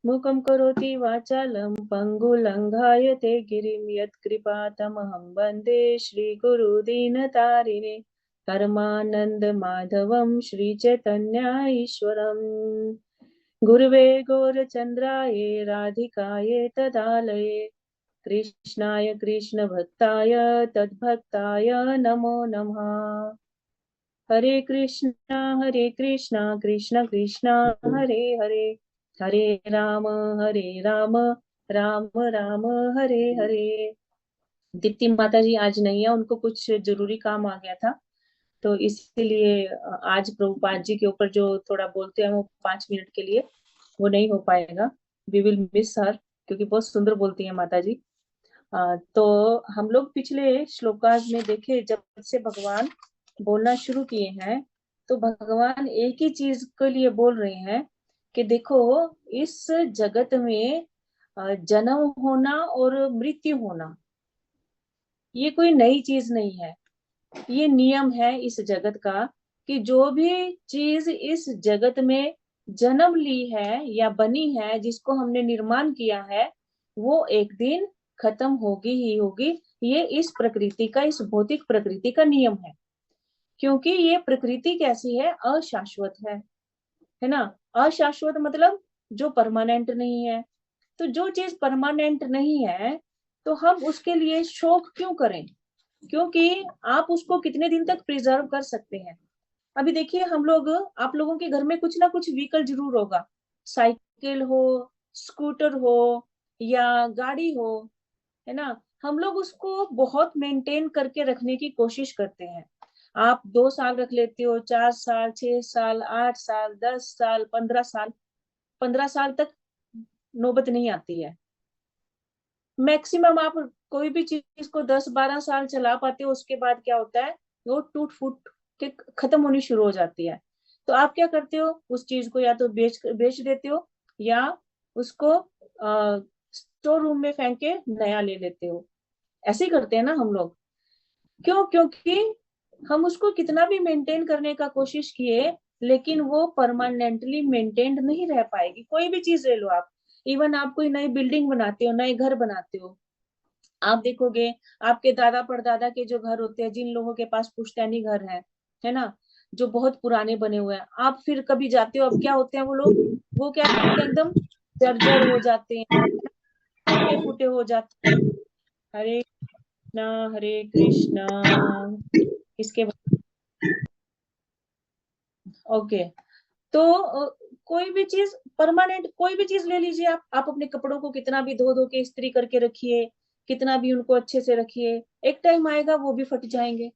मूकं करोति वाचालं पङ्गुलङ्घायते गिरिं यत्कृपातमहं वन्दे श्रीगुरुदीनतारिणे परमानन्दमाधवं श्रीचैतन्या ईश्वरम् गुरुवे गौरचन्द्राय राधिकाय तदालये कृष्णाय कृष्णभक्ताय तद्भक्ताय नमो नमः। हरे कृष्णा कृष्ण कृष्णा हरे हरे हरे राम राम राम हरे हरे। दीप्ति माता जी आज नहीं है, उनको कुछ जरूरी काम आ गया था, तो इसीलिए आज प्रभुपाद जी के ऊपर जो थोड़ा बोलते हैं वो 5 मिनट के लिए वो नहीं हो पाएगा। वी विल मिस हर, क्योंकि बहुत सुंदर बोलती है माता जी। तो हम लोग पिछले श्लोकास में देखे, जब से भगवान बोलना शुरू किए हैं तो भगवान एक ही चीज के लिए बोल रहे हैं कि देखो, इस जगत में जन्म होना और मृत्यु होना ये कोई नई चीज नहीं है। ये नियम है इस जगत का कि जो भी चीज इस जगत में जन्म ली है या बनी है, जिसको हमने निर्माण किया है, वो एक दिन खत्म होगी ही होगी। ये इस प्रकृति का, इस भौतिक प्रकृति का नियम है, क्योंकि ये प्रकृति कैसी है, अशाश्वत है ना। अशाश्वत मतलब जो परमानेंट नहीं है। तो जो चीज परमानेंट नहीं है तो हम उसके लिए शोक क्यों करें, क्योंकि आप उसको कितने दिन तक प्रिजर्व कर सकते हैं। अभी देखिए, हम लोग, आप लोगों के घर में कुछ ना कुछ व्हीकल जरूर होगा, साइकिल हो, स्कूटर हो या गाड़ी हो, है ना। हम लोग उसको बहुत मेंटेन करके रखने की कोशिश करते हैं। आप 2 साल रख लेते हो, 4 साल, 6 साल, 8 साल, 10 साल, 15 साल, 15 साल तक नौबत नहीं आती है। मैक्सिमम आप कोई भी चीज को 10-12 साल चला पाते हो, उसके बाद क्या होता है, वो टूट फूट के खत्म होनी शुरू हो जाती है। तो आप क्या करते हो, उस चीज को या तो बेच बेच देते हो या उसको स्टोर रूम में फेंक के नया ले लेते हो। ऐसे ही करते हैं ना हम लोग। क्यों? क्योंकि हम उसको कितना भी मेंटेन करने का कोशिश किए, लेकिन वो परमानेंटली मेंटेन्ड नहीं रह पाएगी। कोई भी चीज ले लो आप, इवन आप कोई नई बिल्डिंग बनाते हो, नए घर बनाते हो, आप देखोगे आपके दादा परदादा के जो घर होते हैं, जिन लोगों के पास पुश्तैनी घर है ना, जो बहुत पुराने बने हुए हैं, आप फिर कभी जाते हो, अब क्या होते हैं वो लोग, वो क्या करते हैं, एकदम जर्जर हो जाते हैं, टूटे फूटे हो जाते हैं। हरे कृष्णा हरे कृष्णा। इसके बाद ओके। तो कोई भी चीज परमानेंट, कोई भी चीज ले लीजिए आप अपने कपड़ों को कितना भी धो धो के इस्त्री करके रखिए, कितना भी उनको अच्छे से रखिए, एक टाइम आएगा वो भी फट जाएंगे।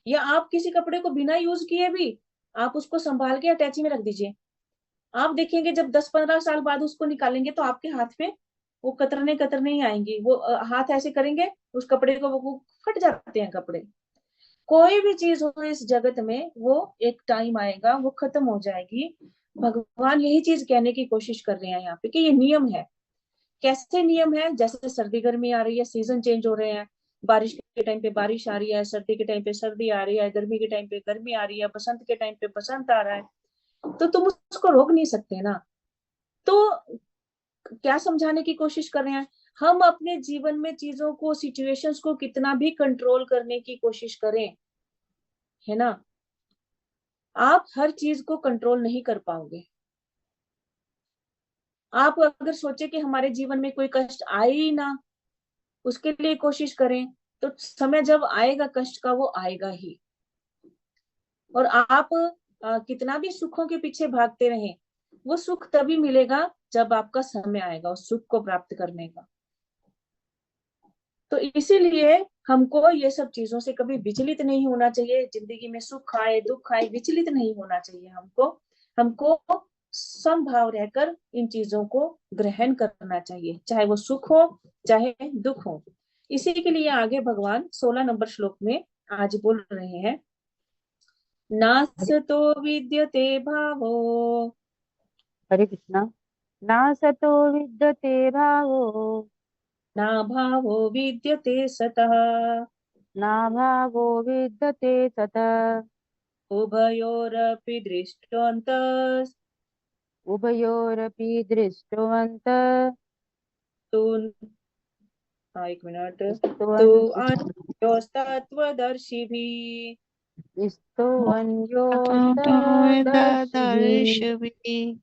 या आप किसी कपड़े को बिना यूज किए भी आप उसको संभाल के अटैची में रख दीजिए, आप देखेंगे जब 10-15 साल बाद उसको निकालेंगे तो आपके हाथ में वो कतरने कतरने ही आएंगी। वो हाथ ऐसे करेंगे उस कपड़े को, वो फट जाते हैं कपड़े। कोई भी चीज हो इस जगत में, वो एक टाइम आएगा वो खत्म हो जाएगी। भगवान यही चीज कहने की कोशिश कर रहे हैं यहाँ पे कि ये नियम है। कैसे नियम है? जैसे सर्दी गर्मी आ रही है, सीजन चेंज हो रहे हैं, बारिश के टाइम पे बारिश आ रही है, सर्दी के टाइम पे सर्दी आ रही है, गर्मी के टाइम पे गर्मी आ रही है, बसंत के टाइम पे बसंत आ रहा है। तो तुम उसको रोक नहीं सकते ना। तो क्या समझाने की कोशिश कर रहे हैं, हम अपने जीवन में चीजों को, सिचुएशंस को कितना भी कंट्रोल करने की कोशिश करें, है ना, आप हर चीज को कंट्रोल नहीं कर पाओगे। आप अगर सोचे कि हमारे जीवन में कोई कष्ट आए ही ना, उसके लिए कोशिश करें, तो समय जब आएगा कष्ट का, वो आएगा ही। और आप कितना भी सुखों के पीछे भागते रहें, वो सुख तभी मिलेगा जब आपका समय आएगा उस सुख को प्राप्त करने का। तो इसीलिए हमको ये सब चीजों से कभी विचलित नहीं होना चाहिए। जिंदगी में सुख आए दुख आए, विचलित नहीं होना चाहिए हमको। हमको समभाव रहकर इन चीजों को ग्रहण करना चाहिए, चाहे वो सुख हो चाहे दुख हो। इसी के लिए आगे भगवान 16 नंबर श्लोक में आज बोल रहे हैं, नासतो विद्यते भावो। हरे कृष्णा। ना सतो विद्यते भावो, ना भावो विद्यते सतः। ना भावो विद्यते सतः। उभयोरपि दृष्टान्तः उभयोरपि दृष्टवन्त तो हाँ, एक मिनट। तो स्तुवन्- अन्योस्तत्वदर्शी भी स्तुवन्योस्तदर्शिभिः।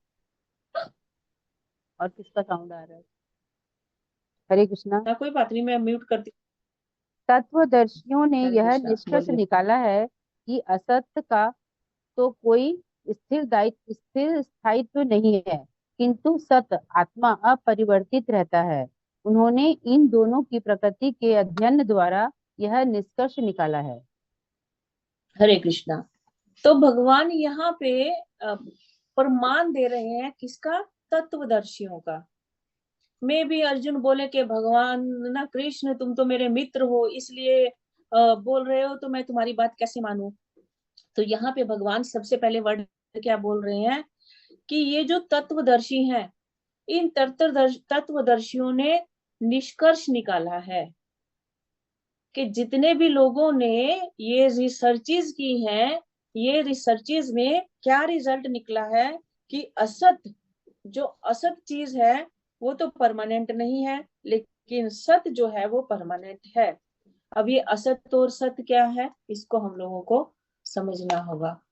और किसका साउंड आ रहा है? हरे कृष्णा। हाँ, कोई बात नहीं, मैं म्यूट करती तत्वदर्शियों ने हूँ। हरे यह कृष्णा, निष्कर्ष बोलिए। निकाला है कि असत्य का तो कोई स्थिर स्थायित्व नहीं है, किंतु सत आत्मा अपरिवर्तित रहता है। उन्होंने इन दोनों की प्रकृति के अध्ययन द्वारा यह निष्कर्ष निकाला है। हरे कृष्णा। तो भगवान यहाँ पे अ, प्रमाण दे रहे हैं किसका? तत्वदर्शियों का। मैं भी अर्जुन बोले कि भगवान ना कृष्ण, तुम तो मेरे मित्र हो, इसलिए बोल रहे हो, तो मैं तुम्हारी बात कैसे मानूं? तो यहाँ पे भगवान सबसे पहले वर्ड क्या बोल रहे हैं कि ये जो तत्वदर्शी हैं, इन तत्वदर्शियों ने निष्कर्ष निकाला है कि जितने भी लोगों ने ये रिसर्चेज की हैं, ये रिसर्चेज में क्या रिजल्ट निकला है कि असत, जो असत चीज है वो तो परमानेंट नहीं है, लेकिन सत जो है वो परमानेंट है। अब ये असत और सत क्या है, इसको हम लोगों को समझना होगा।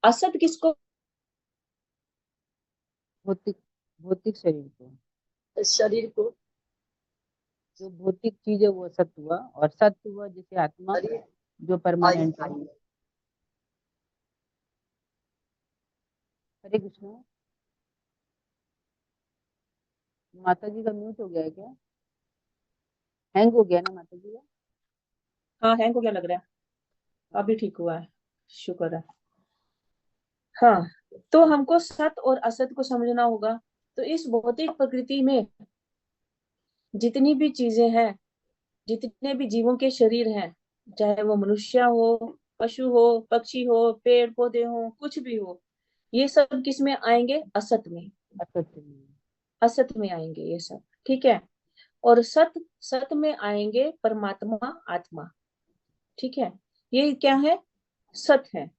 असत किसको? भौतिक भौतिक शरीर को। शरीर को। जो भौतिक चीज है वो सत्य हुआ, और सत्य हुआ जैसे आत्मा जो परमानेंट है। हरे कृष्ण। माता जी का म्यूट हो गया है क्या? हैंग हो गया ना माता जी का? हाँ, है को क्या लग रहा है? हाँ। अभी ठीक हुआ है, शुक्र है। हाँ, तो हमको सत और असत को समझना होगा। तो इस भौतिक प्रकृति में जितनी भी चीजें हैं, जितने भी जीवों के शरीर हैं, चाहे वो मनुष्य हो, पशु हो, पक्षी हो, पेड़ पौधे हो, कुछ भी हो, ये सब किस में आएंगे? असत में। अच्छा चलिए। असत में आएंगे ये सब, ठीक है। और सत, सत में आएंगे परमात्मा, आत्मा, ठीक है। ये क्या है? सत है।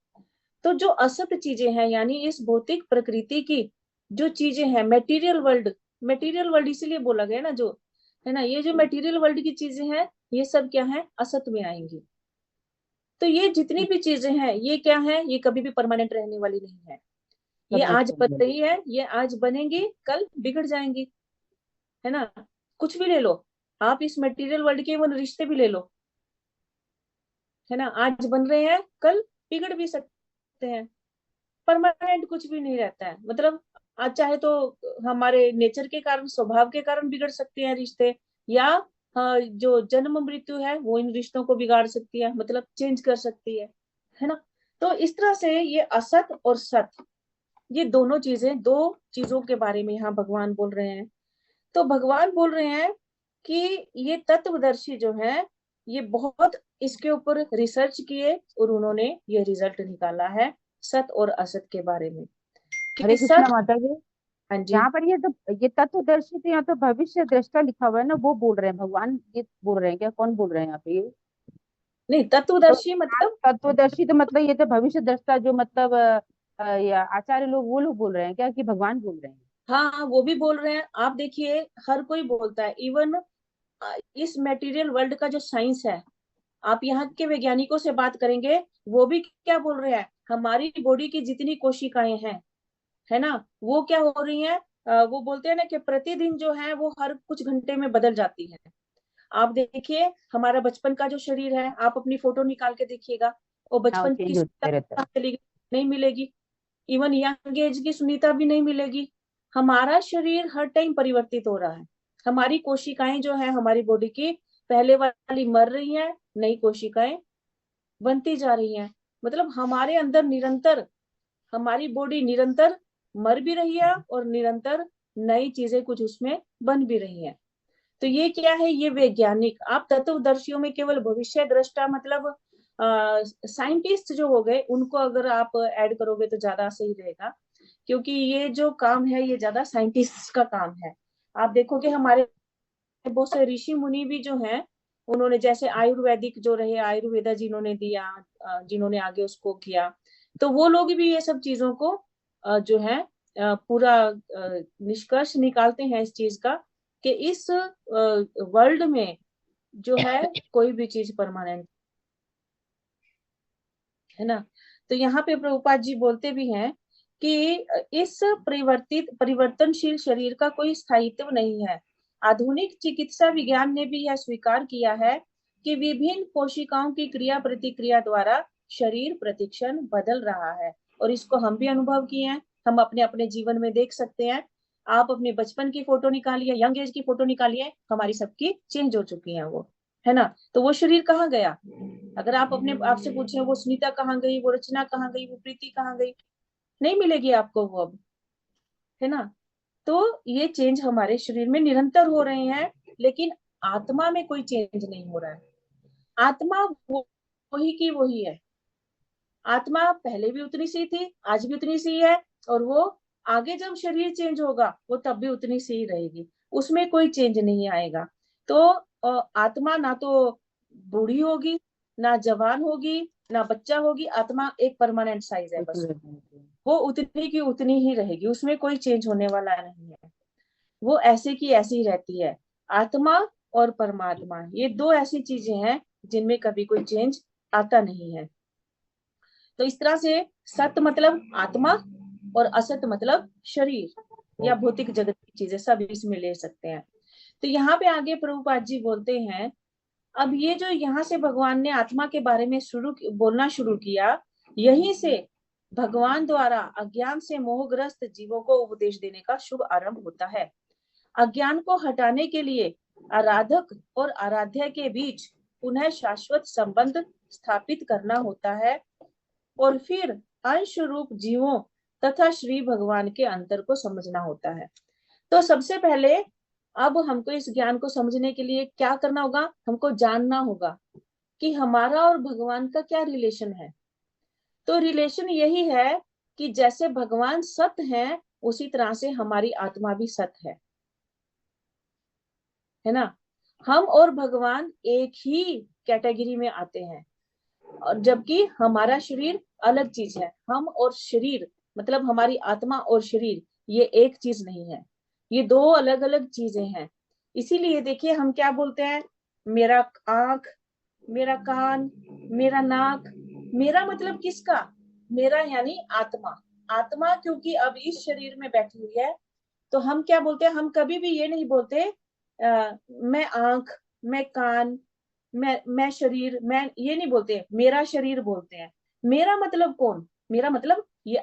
तो जो असत चीजें हैं, यानी इस भौतिक प्रकृति की जो चीजें हैं, मेटीरियल वर्ल्ड, मेटीरियल वर्ल्ड इसीलिए बोला गया ना, जो है ना, ये जो मेटीरियल वर्ल्ड की चीजें हैं, ये सब क्या है? असत में आएंगी। तो ये जितनी भी चीजें हैं, ये क्या है? ये कभी भी परमानेंट रहने वाली नहीं है। ये सब आज नष्ट हो बन गया। रही है, ये आज बनेंगी, कल बिगड़ जाएंगी, है ना। कुछ भी ले लो आप, इस मटेरियल वर्ल्ड के वो रिश्ते भी ले लो, है ना, आज बन रहे हैं, कल बिगड़ भी सकते हैं। परमानेंट कुछ भी नहीं रहता है, मतलब आज चाहे तो हमारे नेचर के कारण, स्वभाव के कारण बिगड़ सकते हैं रिश्ते, या जो जन्म मृत्यु है वो इन रिश्तों को बिगाड़ सकती है, मतलब चेंज कर सकती है ना। तो इस तरह से ये असत और सत, ये दोनों चीजें, दो चीजों के बारे में यहाँ भगवान बोल रहे हैं। तो भगवान बोल रहे हैं कि ये तत्वदर्शी जो है, ये बहुत इसके ऊपर रिसर्च किए और उन्होंने ये रिजल्ट निकाला है सत और असत के बारे में, हरे कि कृष्णा सत। माता जी। हाँ जी। यहाँ पर ये तत्वदर्शी, तो यहाँ तो भविष्य दृष्टा लिखा हुआ है ना, वो बोल रहे हैं भगवान, ये बोल रहे हैं क्या? कौन बोल रहे हैं यहाँ पे ये? नहीं, तो तत्वदर्शी मतलब, तत्वदर्शी तो मतलब ये तो भविष्य दृष्टा, जो मतलब या आचार्य लोग, वो लोग बोल रहे हैं क्या कि भगवान बोल रहे हैं? हाँ वो भी बोल रहे हैं। आप देखिए, हर कोई बोलता है, इवन इस मटेरियल वर्ल्ड का जो साइंस है, आप यहाँ के वैज्ञानिकों से बात करेंगे, वो भी क्या बोल रहे हैं, हमारी बॉडी की जितनी कोशिकाएं हैं, है ना, वो क्या हो रही हैं, वो बोलते हैं ना कि प्रतिदिन जो है वो हर कुछ घंटे में बदल जाती है। आप देखिए, हमारा बचपन का जो शरीर है, आप अपनी फोटो निकाल के देखिएगा, और हाँ, वो बचपन की चेंज सुनीता होता रहता कहाँ है। चली गई? नहीं मिलेगी। इवन यंग एज की सुनीता भी नहीं मिलेगी। हमारा शरीर हर टाइम परिवर्तित हो रहा है। हमारी कोशिकाएं जो है हमारी बॉडी की, पहले वाली मर रही हैं, नई कोशिकाएं बनती जा रही हैं। मतलब हमारे अंदर निरंतर, हमारी बॉडी निरंतर मर भी रही है और निरंतर नई चीजें कुछ उसमें बन भी रही हैं। तो ये क्या है? ये वैज्ञानिक, आप तत्वदर्शियों में केवल भविष्य दृष्टा, मतलब साइंटिस्ट जो हो गए, उनको अगर आप ऐड करोगे तो ज्यादा सही रहेगा, क्योंकि ये जो काम है ये ज्यादा साइंटिस्ट का काम है। आप देखोगे हमारे बहुत से ऋषि मुनि भी जो हैं, उन्होंने जैसे आयुर्वेदिक जो रहे, आयुर्वेदा जिन्होंने दिया, जिन्होंने आगे उसको किया, तो वो लोग भी ये सब चीजों को जो है पूरा निष्कर्ष निकालते हैं इस चीज का कि इस वर्ल्ड में जो है कोई भी चीज परमानेंट है ना। तो यहाँ पे प्रभुपाद जी बोलते भी हैं कि इस परिवर्तनशील शरीर का कोई स्थायित्व नहीं है। आधुनिक चिकित्सा विज्ञान ने भी यह स्वीकार किया है कि विभिन्न कोशिकाओं की क्रिया प्रतिक्रिया द्वारा शरीर प्रतिक्षण बदल रहा है, और इसको हम भी अनुभव किए हैं। हम अपने अपने जीवन में देख सकते हैं। आप अपने बचपन की फोटो निकालिए, यंग एज की फोटो निकालिए, हमारी सबकी चेंज हो चुकी है वो, है ना। तो वो शरीर कहाँ गया? अगर आप अपने आप से पूछे वो सुनीता कहाँ गई, वो रचना कहाँ गई, वो प्रीति कहाँ गई, नहीं मिलेगी आपको वो अब, है ना। तो ये चेंज हमारे शरीर में निरंतर हो रहे हैं, लेकिन आत्मा में कोई चेंज नहीं हो रहा है। आत्मा वही की वही है। आत्मा पहले भी उतनी सी थी, आज भी उतनी सी है, और वो आगे जब शरीर चेंज होगा वो तब भी उतनी सी ही रहेगी, उसमें कोई चेंज नहीं आएगा। तो आत्मा ना तो बूढ़ी होगी, ना जवान होगी, ना बच्चा होगी। आत्मा एक परमानेंट साइज है, बस वो उतनी की उतनी ही रहेगी, उसमें कोई चेंज होने वाला नहीं है। वो ऐसे की ऐसी ही रहती है। आत्मा और परमात्मा ये दो ऐसी चीजें हैं जिनमें कभी कोई चेंज आता नहीं है। तो इस तरह से सत्य मतलब आत्मा और असत्य मतलब शरीर या भौतिक जगत की चीजें सब इसमें ले सकते हैं। तो यहाँ पे आगे प्रभुपाद जी बोलते हैं, अब ये जो यहाँ से भगवान ने आत्मा के बारे में बोलना शुरू किया, यहीं से भगवान द्वारा अज्ञान से मोहग्रस्त जीवों को उपदेश देने का शुभ आरंभ होता है। अज्ञान को हटाने के लिए आराधक और आराध्य के बीच पुनः शाश्वत संबंध स्थापित करना होता है, और फिर अंश रूप जीवों तथा श्री भगवान के अंतर को समझना होता है। तो सबसे पहले अब हमको इस ज्ञान को समझने के लिए क्या करना होगा? हमको जानना होगा कि हमारा और भगवान का क्या रिलेशन है। तो रिलेशन यही है कि जैसे भगवान सत्य है, उसी तरह से हमारी आत्मा भी सत्य है ना। हम और भगवान एक ही कैटेगरी में आते हैं, और जबकि हमारा शरीर अलग चीज है। हम और शरीर मतलब हमारी आत्मा और शरीर ये एक चीज नहीं है, ये दो अलग अलग चीजें हैं। इसीलिए देखिए हम क्या बोलते हैं, मेरा आंख, मेरा कान, मेरा नाक। मेरा मतलब किसका? मेरा यानी आत्मा। आत्मा क्योंकि अब इस शरीर में बैठी हुई है, तो हम क्या बोलते हैं, हम कभी भी ये नहीं बोलते मैं आंख, मैं कान, मैं शरीर, मैं ये नहीं बोलते, मेरा शरीर बोलते हैं। मेरा मतलब कौन? मेरा मतलब ये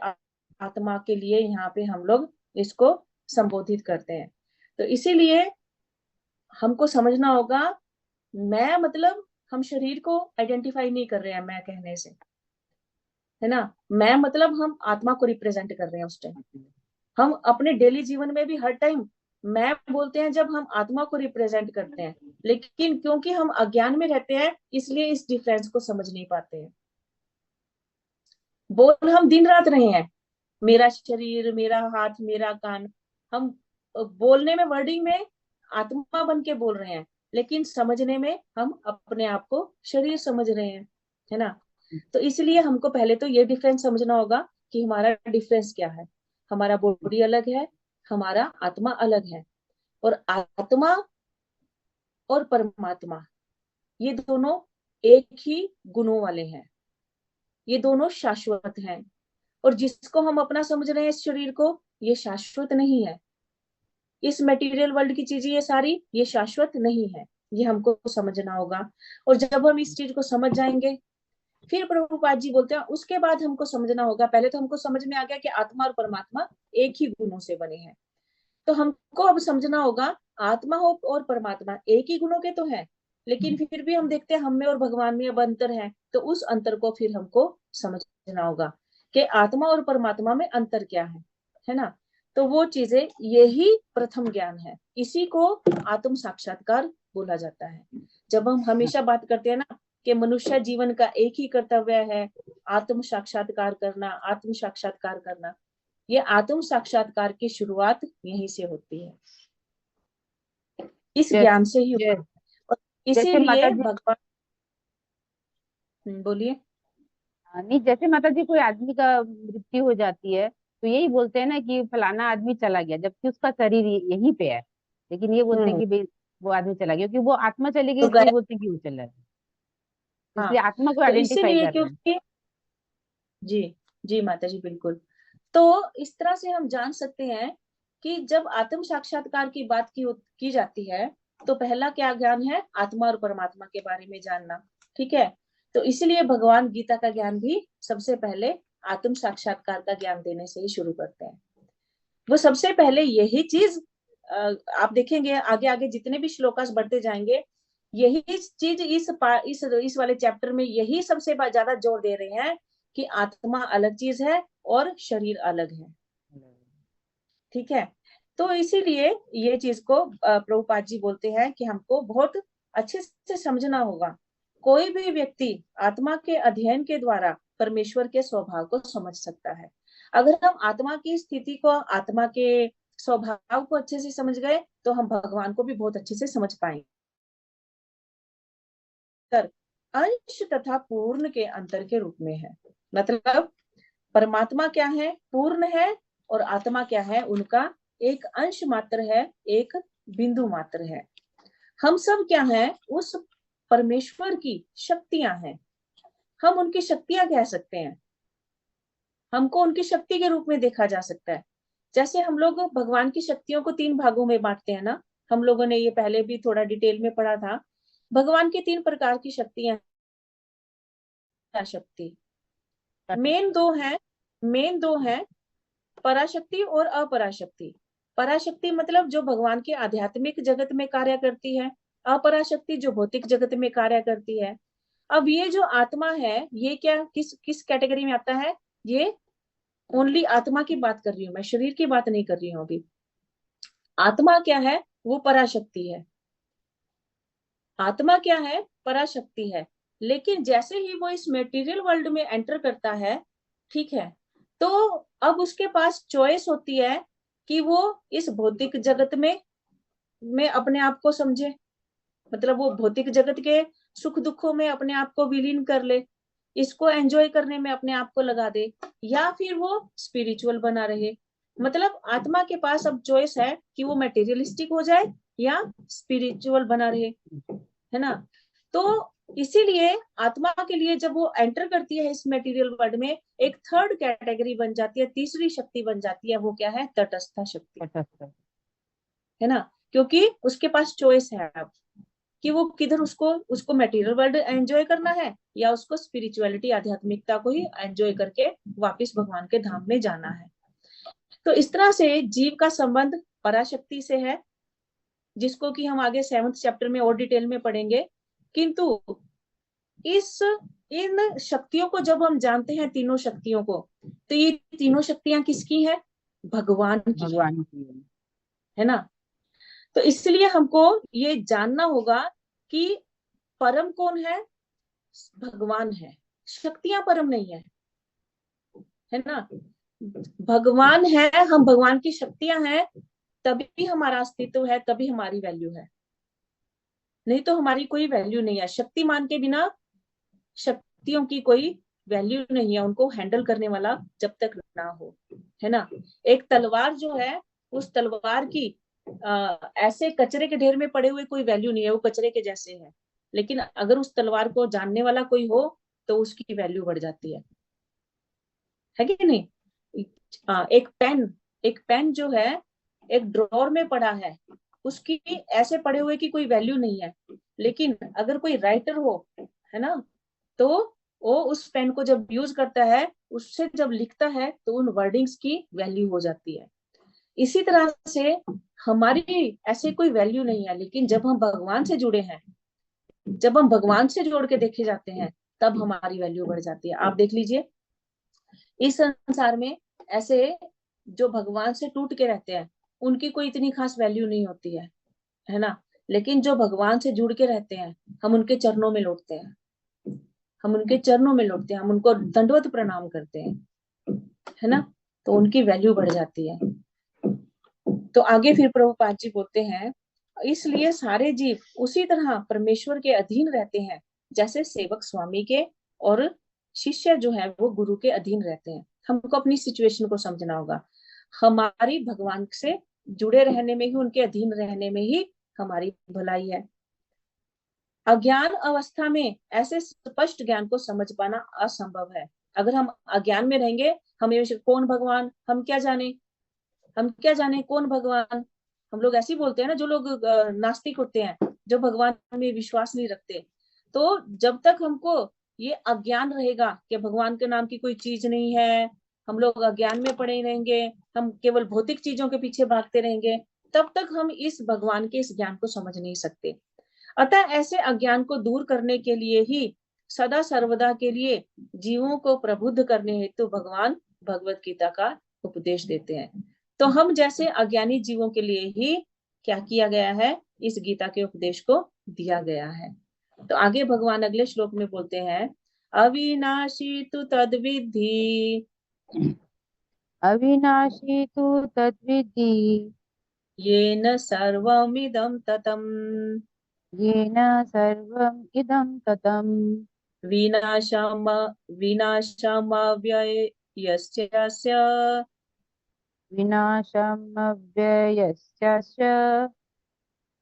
आत्मा के लिए यहाँ पे हम लोग इसको संबोधित करते हैं। तो इसीलिए हमको समझना होगा, मैं मतलब हम शरीर को आइडेंटिफाई नहीं कर रहे हैं मैं कहने से, है ना। मैं मतलब हम आत्मा को रिप्रेजेंट कर रहे हैं उस टाइम। हम अपने डेली जीवन में भी हर टाइम मैं बोलते हैं जब हम आत्मा को रिप्रेजेंट करते हैं, लेकिन क्योंकि हम अज्ञान में रहते हैं इसलिए इस डिफरेंस को समझ नहीं पाते हैं। बोल हम दिन रात रहे हैं, मेरा शरीर, मेरा हाथ, मेरा कान। हम बोलने में, वर्डिंग में आत्मा बन के बोल रहे हैं, लेकिन समझने में हम अपने आप को शरीर समझ रहे हैं, है ना। तो इसलिए हमको पहले तो ये डिफरेंस समझना होगा कि हमारा डिफरेंस क्या है। हमारा बॉडी अलग है, हमारा आत्मा अलग है, और आत्मा और परमात्मा ये दोनों एक ही गुणों वाले हैं, ये दोनों शाश्वत हैं। और जिसको हम अपना समझ रहे हैं इस शरीर को, ये शाश्वत नहीं है। इस मटेरियल वर्ल्ड की चीजें ये सारी ये शाश्वत नहीं है, ये हमको समझना होगा। और जब हम इस चीज को समझ जाएंगे, फिर प्रभुपाद जी बोलते हैं उसके बाद हमको समझना होगा। पहले तो हमको समझ में आ गया कि आत्मा और परमात्मा एक ही गुणों से बने हैं, तो हमको अब समझना होगा आत्मा हो और परमात्मा एक ही गुणों के तो है, लेकिन फिर भी हम देखते हैं हम में और भगवान में अब अंतर है। तो उस अंतर को फिर हमको समझना होगा कि आत्मा और परमात्मा में अंतर क्या है ना। तो वो चीजें, यही प्रथम ज्ञान है, इसी को आत्म साक्षात्कार बोला जाता है। जब हम हमेशा बात करते हैं ना कि मनुष्य जीवन का एक ही कर्तव्य है आत्म साक्षात्कार करना, आत्म साक्षात्कार करना, ये आत्म साक्षात्कार की शुरुआत यहीं से होती है, इस ज्ञान से ही होती जैसे है। और जैसे माता इसीलिए जी, भगवान, बोलिए। नहीं, जैसे माता जी कोई आदमी का मृत्यु हो जाती है तो यही बोलते हैं ना कि फलाना आदमी चला गया, जबकि उसका शरीर यहीं पे है, लेकिन ये बोलते हैं हम्म। कि भाई वो आदमी चला गया, क्योंकि वो आत्मा चली गई तो इसलिए बोलते हैं कि वो चला गया। हाँ, इसलिए आत्मा को तो आइडेंटिफाई इसीलिए कर रहे हैं। क्योंकि जी, जी माता जी बिल्कुल। तो इस तरह से हम जान सकते हैं कि जब आत्म साक्षात्कार की बात की जाती है, तो पहला क्या ज्ञान है? आत्मा और परमात्मा के बारे में जानना। ठीक है। तो इसीलिए भगवान गीता का ज्ञान भी सबसे पहले आत्म साक्षात्कार का ज्ञान देने से ही शुरू करते हैं। वो सबसे पहले यही चीज, आप देखेंगे आगे आगे जितने भी श्लोकास बढ़ते जाएंगे, यही चीज इस वाले चैप्टर में यही सबसे ज्यादा जोर दे रहे हैं कि आत्मा अलग चीज है और शरीर अलग है। ठीक है। तो इसीलिए ये चीज को प्रभुपाद जी बोलते हैं कि हमको बहुत अच्छे से समझना होगा। कोई भी व्यक्ति आत्मा के अध्ययन के द्वारा परमेश्वर के स्वभाव को समझ सकता है। अगर हम आत्मा की स्थिति को, आत्मा के स्वभाव को अच्छे से समझ गए, तो हम भगवान को भी बहुत अच्छे से समझ पाएंगे। अंश तथा पूर्ण के अंतर के रूप में है। मतलब परमात्मा क्या है? पूर्ण है। और आत्मा क्या है? उनका एक अंश मात्र है, एक बिंदु मात्र है। हम सब क्या है? उस परमेश्वर की शक्तियां हैं। हम उनकी शक्तियां कह सकते हैं। हमको उनकी शक्ति के रूप में देखा जा सकता है। जैसे हम लोग भगवान की शक्तियों को 3 भागों में बांटते हैं ना। हम लोगों ने ये पहले भी थोड़ा डिटेल में पढ़ा था। भगवान की 3 प्रकार की शक्तियां हैं। शक्ति मेन दो हैं। मेन दो हैं, पराशक्ति और अपराशक्ति। पराशक्ति मतलब जो भगवान के आध्यात्मिक जगत में कार्य करती है। अपराशक्ति जो भौतिक जगत में कार्य करती है। अब ये जो आत्मा है, ये क्या किस किस कैटेगरी में आता है? ये ओनली आत्मा की बात कर रही हूँ मैं, शरीर की बात नहीं कर रही हूँ अभी। आत्मा क्या है? वो पराशक्ति है। आत्मा क्या है? पराशक्ति है। लेकिन जैसे ही वो इस मेटीरियल वर्ल्ड में एंटर करता है, ठीक है, तो अब उसके पास चॉइस होती है कि वो इस भौतिक जगत में अपने आप को समझे। मतलब वो भौतिक जगत के सुख दुखों में अपने आप को विलीन कर ले, इसको एंजॉय करने में अपने आप को लगा दे, या फिर वो स्पिरिचुअल बना रहे। मतलब आत्मा के पास अब चॉइस है कि वो मटेरियलिस्टिक हो जाए या स्पिरिचुअल बना रहे, है ना। तो इसीलिए आत्मा के लिए जब वो एंटर करती है इस मटेरियल वर्ल्ड में, एक थर्ड कैटेगरी बन जाती है, तीसरी शक्ति बन जाती है। वो क्या है? तटस्थ शक्ति, तटस्थ। है ना। क्योंकि उसके पास चॉइस है अब कि वो किधर उसको उसको मटेरियल वर्ल्ड एंजॉय करना है, या उसको स्पिरिचुअलिटी, आध्यात्मिकता को ही एंजॉय करके वापस भगवान के धाम में जाना है। तो इस तरह से जीव का संबंध पराशक्ति से है, जिसको कि हम आगे 7th चैप्टर में और डिटेल में पढ़ेंगे। किंतु इस इन शक्तियों को जब हम जानते हैं, तीनों शक्तियों को, तो ये तीनों शक्तियां किसकी हैं? भगवान की है। भगवान की है। है ना। तो इसलिए हमको ये जानना होगा कि परम कौन है? भगवान है। शक्तियां परम नहीं है, है ना। भगवान है, हम भगवान की शक्तियां हैं, तभी हमारा अस्तित्व है, तभी हमारी वैल्यू है। नहीं तो हमारी कोई वैल्यू नहीं है। शक्तिमान के बिना शक्तियों की कोई वैल्यू नहीं है, उनको हैंडल करने वाला जब तक ना हो, है ना। एक तलवार जो है, उस तलवार की ऐसे कचरे के ढेर में पड़े हुए कोई वैल्यू नहीं है, वो कचरे के जैसे है। लेकिन अगर उस तलवार को जानने वाला कोई हो, तो उसकी वैल्यू बढ़ जाती है कि नहीं। एक पेन जो है, एक ड्रॉर में पड़ा है, उसकी ऐसे पड़े हुए की कोई वैल्यू नहीं है। लेकिन अगर कोई राइटर हो, है ना, तो वो उस पेन को जब यूज करता है, उससे जब लिखता है, तो उन वर्डिंग्स की वैल्यू हो जाती है। इसी तरह से हमारी ऐसे कोई वैल्यू नहीं है, लेकिन जब हम भगवान से जुड़े हैं, जब हम भगवान से जोड़ के देखे जाते हैं, तब हमारी वैल्यू बढ़ जाती है। आप देख लीजिए, इस संसार में ऐसे जो भगवान से टूट के रहते हैं, उनकी कोई इतनी खास वैल्यू नहीं होती है ना। लेकिन जो भगवान से जुड़ के रहते हैं, हम उनके चरणों में लौटते हैं। हम उनके चरणों में लौटते हैं, हम उनको दंडवत प्रणाम करते हैं, है ना। तो उनकी वैल्यू बढ़ जाती है। तो आगे फिर प्रभुपाद जी बोलते हैं, इसलिए सारे जीव उसी तरह परमेश्वर के अधीन रहते हैं, जैसे सेवक स्वामी के और शिष्य जो है वो गुरु के अधीन रहते हैं। हमको अपनी सिचुएशन को समझना होगा। हमारी भगवान से जुड़े रहने में ही, उनके अधीन रहने में ही हमारी भलाई है। अज्ञान अवस्था में ऐसे स्पष्ट ज्ञान को समझ पाना असंभव है। अगर हम अज्ञान में रहेंगे, हमें कौन भगवान, हम क्या जाने, हम क्या जाने कौन भगवान। हम लोग ऐसे ही बोलते हैं ना, जो लोग नास्तिक होते हैं, जो भगवान में विश्वास नहीं रखते। तो जब तक हमको ये अज्ञान रहेगा कि भगवान के नाम की कोई चीज नहीं है, हम लोग अज्ञान में पड़े रहेंगे, हम केवल भौतिक चीजों के पीछे भागते रहेंगे, तब तक हम इस भगवान के इस ज्ञान को समझ नहीं सकते। अतः ऐसे अज्ञान को दूर करने के लिए ही सदा सर्वदा के लिए जीवों को प्रबुद्ध करने हेतु भगवान भगवत गीता का उपदेश देते हैं। तो हम जैसे अज्ञानी जीवों के लिए ही क्या किया गया है, इस गीता के उपदेश को दिया गया है। तो आगे भगवान अगले श्लोक में बोलते हैं, अविनाशी तु तद्विद्धि, अविनाशी तु तद्विद्धि, येन सर्वमिदं ततम्, येन सर्वम् इदं ततम्, विनाशम विनाशमव्ययस्य विनाशमव्ययस्यस्य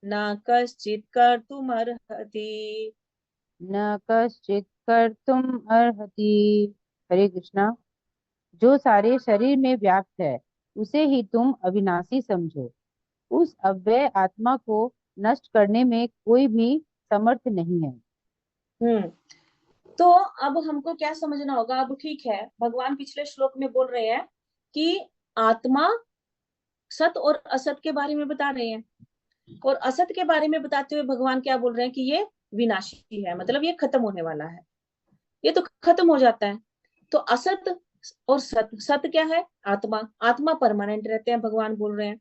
न कश्चित् कर्तुमर्हति। न कश्चित् कर्तुम् अर्हति। हरे कृष्णा। जो सारे शरीर में व्याप्त है, उसे ही तुम अविनाशी समझो। उस अव्यय आत्मा को नष्ट करने में कोई भी समर्थ नहीं है। हम्म तो अब हमको क्या समझना होगा। अब ठीक है, भगवान पिछले श्लोक में बोल रहे हैं कि आत्मा सत और असत के बारे में बता रहे हैं, और असत के बारे में बताते हुए भगवान क्या बोल रहे हैं कि ये विनाशी है, मतलब ये खत्म होने वाला है, ये तो खत्म हो जाता है। तो असत और सत, सत क्या है, आत्मा, आत्मा परमानेंट रहते हैं, भगवान बोल रहे हैं।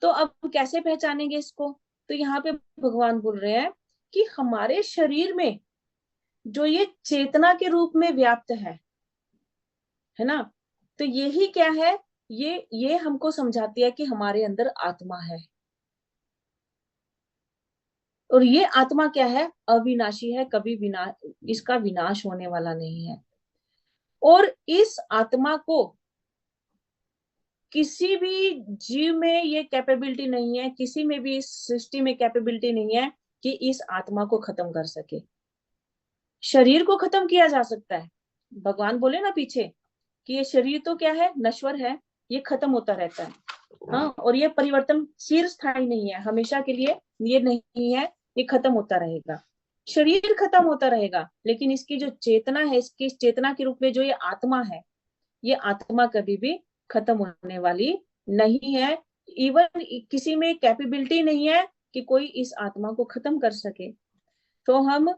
तो अब कैसे पहचानेंगे इसको। तो यहाँ पे भगवान बोल रहे हैं कि हमारे शरीर में जो ये चेतना के रूप में व्याप्त है ना, तो यही क्या है, ये हमको समझाती है कि हमारे अंदर आत्मा है, और ये आत्मा क्या है, अविनाशी है, कभी इसका विनाश होने वाला नहीं है। और इस आत्मा को किसी भी जीव में ये कैपेबिलिटी नहीं है, किसी में भी इस सृष्टि में कैपेबिलिटी नहीं है कि इस आत्मा को खत्म कर सके। शरीर को खत्म किया जा सकता है, भगवान बोले ना पीछे कि ये शरीर तो क्या है, नश्वर है, ये खत्म होता रहता है। हाँ, और ये परिवर्तनशील स्थायी नहीं है, हमेशा के लिए ये नहीं है, ये खत्म होता रहेगा। शरीर खत्म होता रहेगा, लेकिन इसकी जो चेतना है, इसकी चेतना के रूप में जो ये आत्मा है, ये आत्मा कभी भी खत्म होने वाली नहीं है। इवन किसी में कैपेबिलिटी नहीं है कि कोई इस आत्मा को खत्म कर सके। तो हम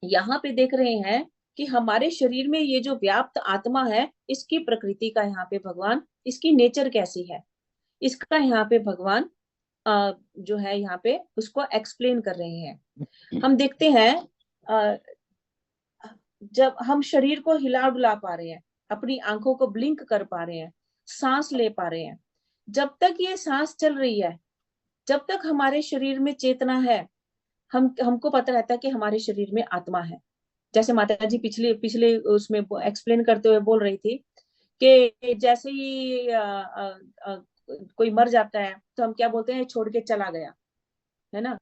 यहाँ पे देख रहे हैं कि हमारे शरीर में ये जो व्याप्त आत्मा है, इसकी प्रकृति का यहाँ पे भगवान, इसकी नेचर कैसी है, इसका यहाँ पे भगवान जो है यहाँ पे उसको एक्सप्लेन कर रहे हैं। हम देखते हैं जब हम शरीर को हिला डुला पा रहे हैं, अपनी आंखों को ब्लिंक कर पा रहे हैं, सांस ले पा रहे हैं, जब तक ये सांस चल रही है, जब तक हमारे शरीर में चेतना है, हमको पता रहता है कि हमारे शरीर में आत्मा है। जैसे माता जी पिछले पिछले उसमें एक्सप्लेन करते हुए बोल रही थी कि जैसे ही कोई मर जाता है तो हम क्या बोलते हैं, छोड़ के चला गया, है ना।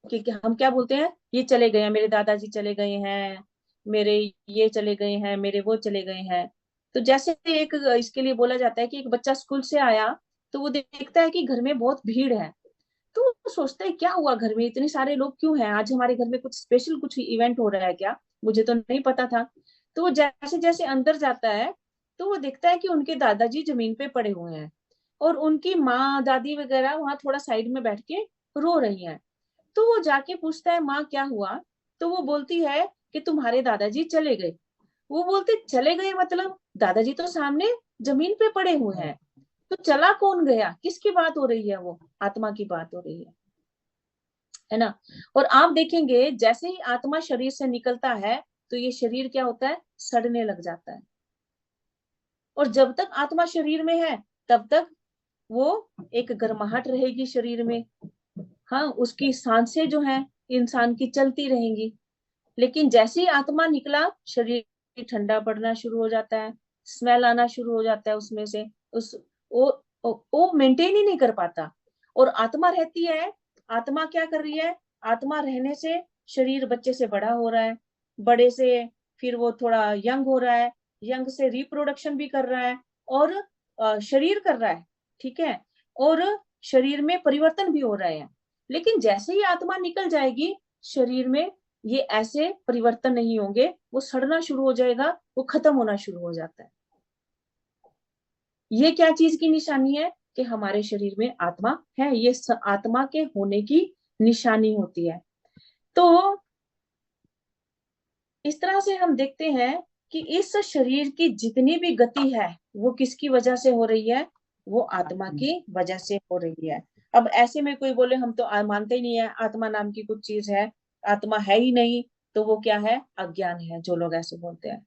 कि हम क्या बोलते हैं, ये चले गए हैं, मेरे दादाजी चले गए हैं, मेरे ये चले गए हैं, मेरे वो चले गए हैं। तो जैसे एक इसके लिए बोला जाता है कि एक बच्चा स्कूल से आया तो वो देखता है कि घर में बहुत भीड़ है, तो वो सोचता है क्या हुआ, घर में इतने सारे लोग क्यों हैं, आज हमारे घर में कुछ स्पेशल कुछ इवेंट हो रहा है क्या, मुझे तो नहीं पता था। तो वो जैसे जैसे अंदर जाता है तो वो देखता है कि उनके दादाजी जमीन पे पड़े हुए हैं, और उनकी माँ दादी वगैरह वहां थोड़ा साइड में बैठ के रो रही हैं। तो वो जाके पूछता है, माँ क्या हुआ। तो वो बोलती है कि तुम्हारे दादाजी चले गए। वो बोलते चले गए मतलब, दादाजी तो सामने जमीन पे पड़े हुए हैं, तो चला कौन गया, किसकी बात हो रही है, वो आत्मा की बात हो रही है ना। और आप देखेंगे जैसे ही आत्मा शरीर से निकलता है तो ये शरीर क्या होता है, सड़ने लग जाता है। और जब तक आत्मा शरीर में है तब तक वो एक गर्माहट रहेगी शरीर में, हाँ, उसकी सांसें जो हैं इंसान की चलती रहेंगी। लेकिन जैसे ही आत्मा निकला, शरीर ठंडा पड़ना शुरू हो जाता है, स्मेल आना शुरू हो जाता है उसमें से, उस वो मेंटेन ही नहीं कर पाता। और आत्मा रहती है, आत्मा क्या कर रही है, आत्मा रहने से शरीर बच्चे से बड़ा हो रहा है, बड़े से फिर वो थोड़ा यंग हो रहा है, यंग से रिप्रोडक्शन भी कर रहा है, और शरीर कर रहा है, ठीक है, और शरीर में परिवर्तन भी हो रहे हैं। लेकिन जैसे ही आत्मा निकल जाएगी शरीर में, ये ऐसे परिवर्तन नहीं होंगे, वो सड़ना शुरू हो जाएगा, वो खत्म होना शुरू हो जाता है। ये क्या चीज की निशानी है कि हमारे शरीर में आत्मा है, ये आत्मा के होने की निशानी होती है। तो इस तरह से हम देखते हैं कि इस शरीर की जितनी भी गति है वो किसकी वजह से हो रही है, वो आत्मा की वजह से हो रही है। अब ऐसे में कोई बोले हम तो मानते ही नहीं है आत्मा नाम की कुछ चीज है, आत्मा है ही नहीं, तो वो क्या है, अज्ञान है, जो लोग ऐसे बोलते हैं,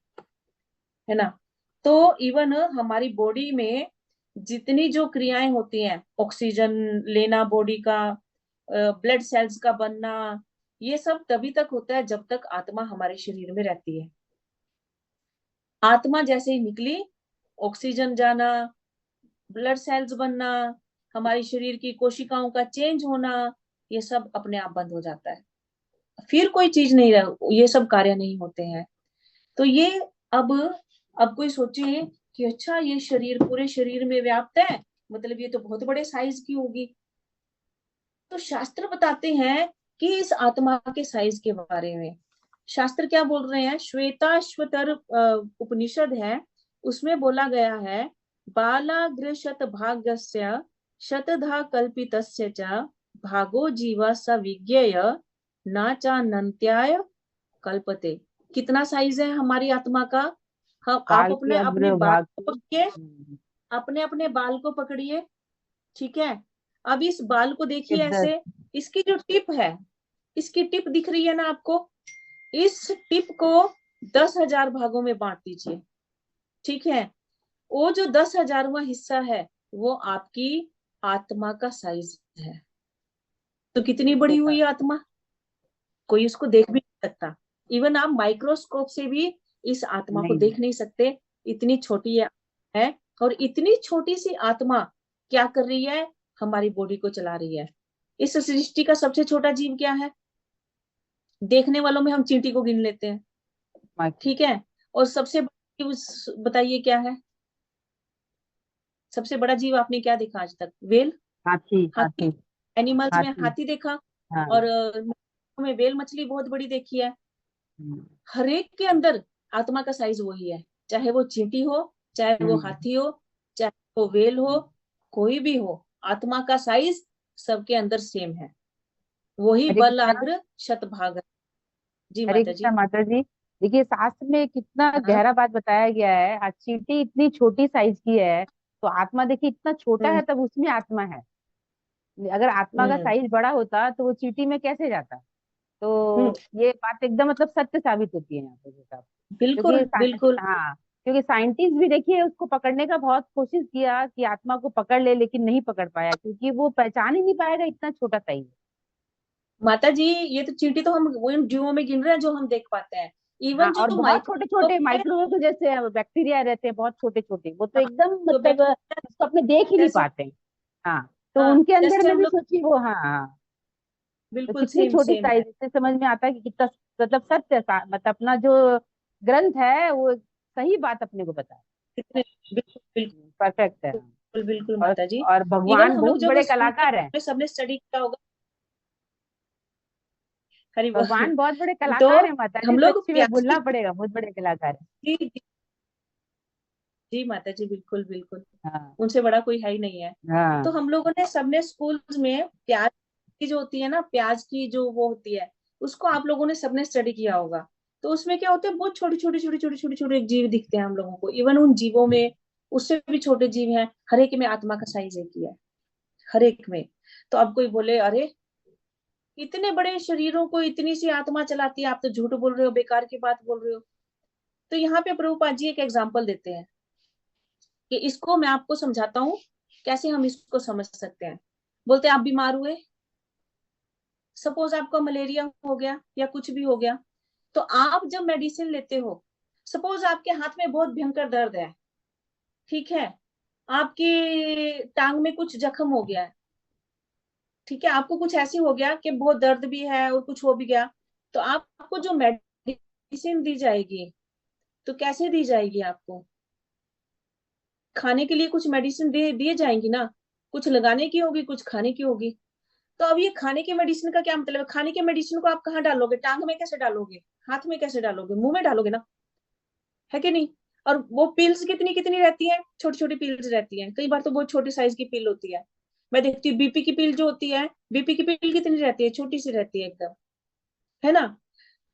है ना। तो इवन हमारी बॉडी में जितनी जो क्रियाएं होती हैं, ऑक्सीजन लेना बॉडी का, ब्लड सेल्स का बनना, ये सब तभी तक होता है जब तक आत्मा हमारे शरीर में रहती है। आत्मा जैसे ही निकली, ऑक्सीजन जाना, ब्लड सेल्स बनना, हमारी शरीर की कोशिकाओं का चेंज होना, ये सब अपने आप बंद हो जाता है, फिर कोई चीज नहीं रह, ये सब कार्य नहीं होते हैं। तो ये अब अब कोई सोचे कि अच्छा ये शरीर पूरे शरीर में व्याप्त है, मतलब ये तो बहुत बड़े साइज की होगी। तो शास्त्र बताते हैं कि इस आत्मा के साइज के बारे में शास्त्र क्या बोल रहे हैं, श्वेताश्वतर उपनिषद है, उसमें बोला गया है, बालाग्र शत भागस्य शतधा कल्पितस्य च भागो जीवा स विज्ञेय ना चानन्त्याय कल्पते। कितना साइज है हमारी आत्मा का, हम आप काल अपने के अपने अग्र बाल भाग को की। पकड़िए, अपने अपने बाल को पकड़िए, ठीक है। अब इस बाल को देखिए सिद्ध। ऐसे, इसकी जो टिप है, इसकी टिप दिख रही है ना आपको, इस टिप को 10,000 भागों में बांट दीजिए, ठीक है। वो जो 10,000वां हिस्सा है वो आपकी आत्मा का साइज है। तो कितनी बड़ी हुई आत्मा, कोई उसको देख भी नहीं सकता, इवन आप माइक्रोस्कोप से भी इस आत्मा को नहीं। देख नहीं सकते, इतनी छोटी है। और इतनी छोटी सी आत्मा क्या कर रही है, हमारी बॉडी को चला रही है। इस सृष्टि का सबसे छोटा जीव क्या है, देखने वालों में हम चींटी को गिन लेते हैं, ठीक है। और सबसे बड़ा जीव बताइए क्या है, सबसे बड़ा जीव आपने क्या देखा आज तक, वेल, हाथी। हाथी, हाथी। एनिमल्स में हाथी। हाथी देखा, हाँ। और में वेल मछली बहुत बड़ी देखी है। हम्म। हर एक के अंदर आत्मा का साइज वही है, चाहे वो चींटी हो, चाहे वो हम्म। हाथी हो, चाहे वो वेल हो, कोई भी हो, आत्मा का साइज सबके अंदर सेम है, वही हरे बल कृष्णा। आग्र शतभाग। जी हरे माता कृष्णा जी। माता जी। देखिए शास्त्र में कितना हाँ। गहरा बात बताया गया है। आज चींटी इतनी छोटी साइज की है, तो आत्मा देखिए इतना छोटा हम्म है तब उसमें आत्मा है। अगर आत्मा का हम्म साइज बड़ा होता तो वो चींटी में कैसे जाता। हम्म, तो ये बात एकदम मतलब सत्य साबित होती है यहाँ पे साहब। बिल्कुल क्योंकि बिल्कुल। हाँ, क्योंकि साइंटिस्ट भी देखिए उसको पकड़ने का बहुत कोशिश किया कि आत्मा को पकड़ ले, लेकिन नहीं पकड़ पाया क्योंकि वो पहचान ही नहीं पाएगा इतना छोटा साइज। माता जी ये तो चींटी तो हम उन जीवों में गिन रहे हैं जो हम देख पाते हैं, हाँ, इवन और जो बहुत छोटे माइक्रोस्कोप छोटे में, माइक्रोवेव तो जैसे बैक्टीरिया रहते हैं बहुत छोटे छोटे, वो तो हाँ, एकदम जो मतलब बैक्टीरिया, उसको अपने देख ही नहीं जैसे, पाते हैं। हाँ, तो हाँ उनके अंदर जैसे में हम भी लोग, सोचिए वो। हाँ हाँ। तो बिल्कुल कितनी सेम छोटी सेम है। साइज, इससे समझ में आता है कि कितना मतलब सत्य मतलब अपना जो ग्रंथ है वो सही बात अपने को बताया। कितने, बिल्कुल बिल्कुल परफेक्ट है। बिल्कुल बिल्कुल और माता जी। और इवन भगवान हम लोग बहुत जब बड़े स्कूल कलाकार हैं। में सबने स्टडी किया होगा, हरी बोल, भगवान बहुत बड़े तो कलाकार है माता जी, हम लोग सच्ची में प्याज बोलना की, पड़ेगा, बहुत बड़े कलाकार है। जी जी जी माता जी, बिल्कुल बिल्कुल, हाँ उनसे बड़ा कोई है ही नहीं है। तो हाँ। हम लोगों ने सबने स्कूल्स में प्याज की जो होती है ना, प्याज की जो वो होती है, उसको आप लोगों ने सबने स्टडी किया होगा। तो उसमें क्या होते हैं, बहुत छोटे छोटे छोटे छोटे छोटे छोटे जीव दिखते हैं हम लोगों को, इवन उन जीवों में उससे भी छोटे जीव हैं, हर एक में आत्मा का साइज एक ही है, हर एक में। तो अब कोई बोले अरे इतने बड़े शरीरों को इतनी सी आत्मा चलाती है, आप तो झूठ बोल रहे हो, बेकार की बात बोल रहे हो। तो यहाँ पे प्रभुपाद जी एक एग्जाम्पल देते हैं कि इसको मैं आपको समझाता हूँ कैसे हम इसको समझ सकते हैं। बोलते आप बीमार हुए, सपोज आपको मलेरिया हो गया या कुछ भी हो गया, तो आप जब मेडिसिन लेते हो, सपोज आपके हाथ में बहुत भयंकर दर्द है, ठीक है, आपकी टांग में कुछ जख्म हो गया है, ठीक है, आपको कुछ ऐसी हो गया कि बहुत दर्द भी है और कुछ हो भी गया, तो आपको जो मेडिसिन दी जाएगी, तो कैसे दी जाएगी? आपको खाने के लिए कुछ मेडिसिन दे दिए जाएंगी ना, कुछ लगाने की होगी, कुछ खाने की होगी। तो अब ये खाने के मेडिसिन का क्या मतलब है? खाने के मेडिसिन को आप कहाँ डालोगे? टांग में कैसे डालोगे? हाथ में कैसे डालोगे? मुंह में डालोगे ना, है कि नहीं? और वो पिल्स कितनी कितनी रहती है? छोटी छोटी पिल्स रहती हैं, कई बार तो बहुत छोटी साइज की पिल होती है। मैं देखती हूँ बीपी की पिल जो होती है, बीपी की पिल कितनी रहती है? छोटी सी रहती है एकदम, है ना?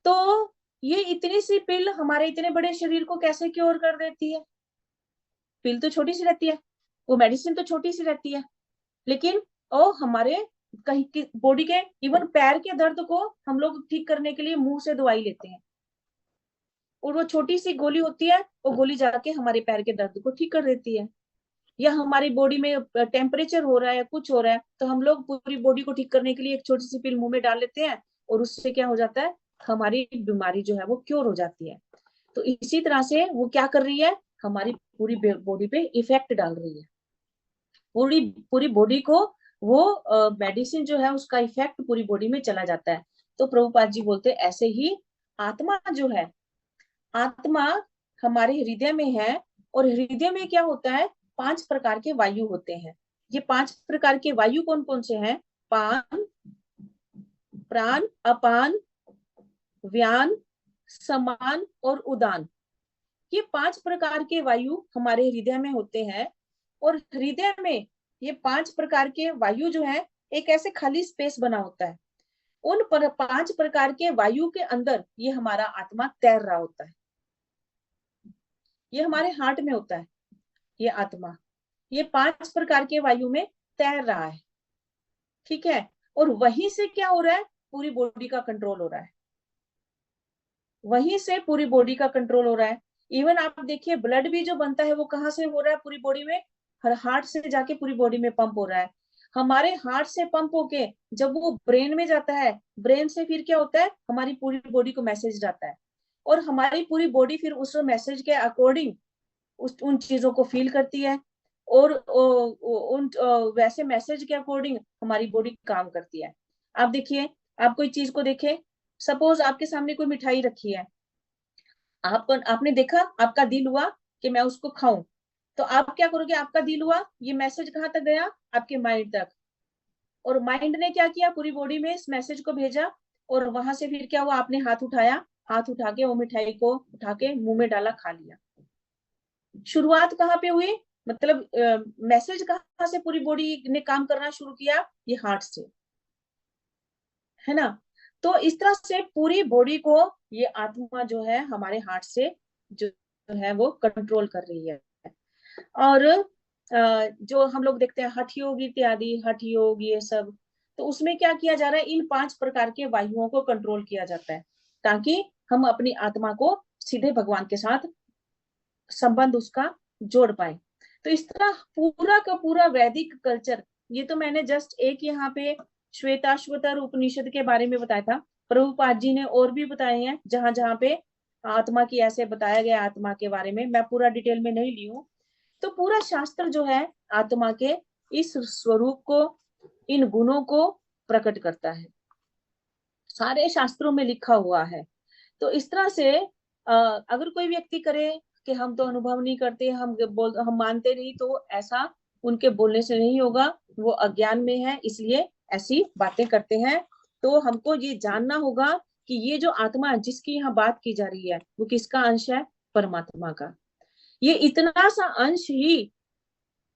तो ये इतनी सी पिल हमारे इतने बड़े शरीर को कैसे क्योर कर देती है? पिल तो छोटी सी रहती है, वो मेडिसिन तो छोटी सी रहती है, लेकिन ओ हमारे कहीं की बॉडी के, इवन पैर के दर्द को हम लोग ठीक करने के लिए मुंह से दवाई लेते हैं, और वो छोटी सी गोली होती है, वो गोली जाके हमारे पैर के दर्द को ठीक कर देती है। या हमारी बॉडी में टेम्परेचर हो रहा है, कुछ हो रहा है, तो हम लोग पूरी बॉडी को ठीक करने के लिए एक छोटी सी पिल मुंह में डाल लेते हैं, और उससे क्या हो जाता है? हमारी बीमारी जो है वो क्योर हो जाती है। तो इसी तरह से वो क्या कर रही है? हमारी पूरी बॉडी पे इफेक्ट डाल रही है, पूरी पूरी बॉडी को वो मेडिसिन जो है उसका इफेक्ट पूरी बॉडी में चला जाता है। तो प्रभुपाद जी बोलते हैं ऐसे ही आत्मा जो है, आत्मा हमारे हृदय में है, और हृदय में क्या होता है? 5 प्रकार के वायु होते हैं। ये 5 प्रकार के वायु कौन कौन से हैं? पान, प्राण, अपान, व्यान, समान और उदान। ये 5 प्रकार के वायु हमारे हृदय में होते हैं, और हृदय में ये 5 प्रकार के वायु जो है, एक ऐसे खाली स्पेस बना होता है, उन 5 प्रकार के वायु के अंदर ये हमारा आत्मा तैर रहा होता है। ये हमारे हार्ट में होता है, ये आत्मा, ये 5 प्रकार के वायु में तैर रहा है, ठीक है। और वहीं से क्या हो रहा है? पूरी बॉडी का कंट्रोल हो रहा है, वहीं से पूरी बॉडी का कंट्रोल हो रहा है। इवन आप देखिए ब्लड भी जो बनता है वो कहाँ से हो रहा है? पूरी बॉडी में, हर हार्ट से जाके पूरी बॉडी में पंप हो रहा है। हमारे हार्ट से पंप होके जब वो ब्रेन में जाता है, ब्रेन से फिर क्या होता है? हमारी पूरी बॉडी को मैसेज जाता है, और हमारी पूरी बॉडी फिर उस मैसेज के अकॉर्डिंग उस उन चीजों को फील करती है, और उन वैसे मैसेज के अकॉर्डिंग हमारी बॉडी काम करती है। आप देखिए, आप कोई चीज को देखें, सपोज आपके सामने कोई मिठाई रखी है, आपने देखा, आपका दिल हुआ कि मैं उसको खाऊं, तो आप क्या करोगे? आपका दिल हुआ, ये मैसेज कहाँ तक गया? आपके माइंड तक, और माइंड ने क्या किया? पूरी बॉडी में इस मैसेज को भेजा, और वहां से फिर क्या हुआ? आपने हाथ उठाया, हाथ उठा के वो मिठाई को उठा के मुंह में डाला, खा लिया। शुरुआत कहाँ पे हुई? मतलब मैसेज कहाँ से पूरी बॉडी ने काम करना शुरू किया? ये हार्ट से, है ना? तो इस तरह से पूरी बॉडी को ये आत्मा जो है हमारे हार्ट से जो है वो कंट्रोल कर रही है। और जो हम लोग देखते हैं हठ योग इत्यादि, हठ योग ये सब, तो उसमें क्या किया जा रहा है? इन 5 प्रकार के वायुओं को कंट्रोल किया जाता है, ताकि हम अपनी आत्मा को सीधे भगवान के साथ संबंध उसका जोड़ पाए। तो इस तरह पूरा का पूरा वैदिक कल्चर, ये तो मैंने जस्ट एक यहाँ पे श्वेताश्वतर उपनिषद के बारे में बताया था, प्रभुपाद जी ने और भी बताए हैं जहां जहां पे आत्मा की ऐसे बताया गया, आत्मा के बारे में मैं पूरा डिटेल में नहीं ली हूँ। तो पूरा शास्त्र जो है आत्मा के इस स्वरूप को, इन गुणों को प्रकट करता है, सारे शास्त्रों में लिखा हुआ है। तो इस तरह से अगर कोई व्यक्ति करे कि हम तो अनुभव नहीं करते, हम मानते नहीं, तो ऐसा उनके बोलने से नहीं होगा, वो अज्ञान में है इसलिए ऐसी बातें करते हैं। तो हमको ये जानना होगा कि ये जो आत्मा जिसकी यहाँ बात की जा रही है वो किसका अंश है? परमात्मा का। ये इतना सा अंश ही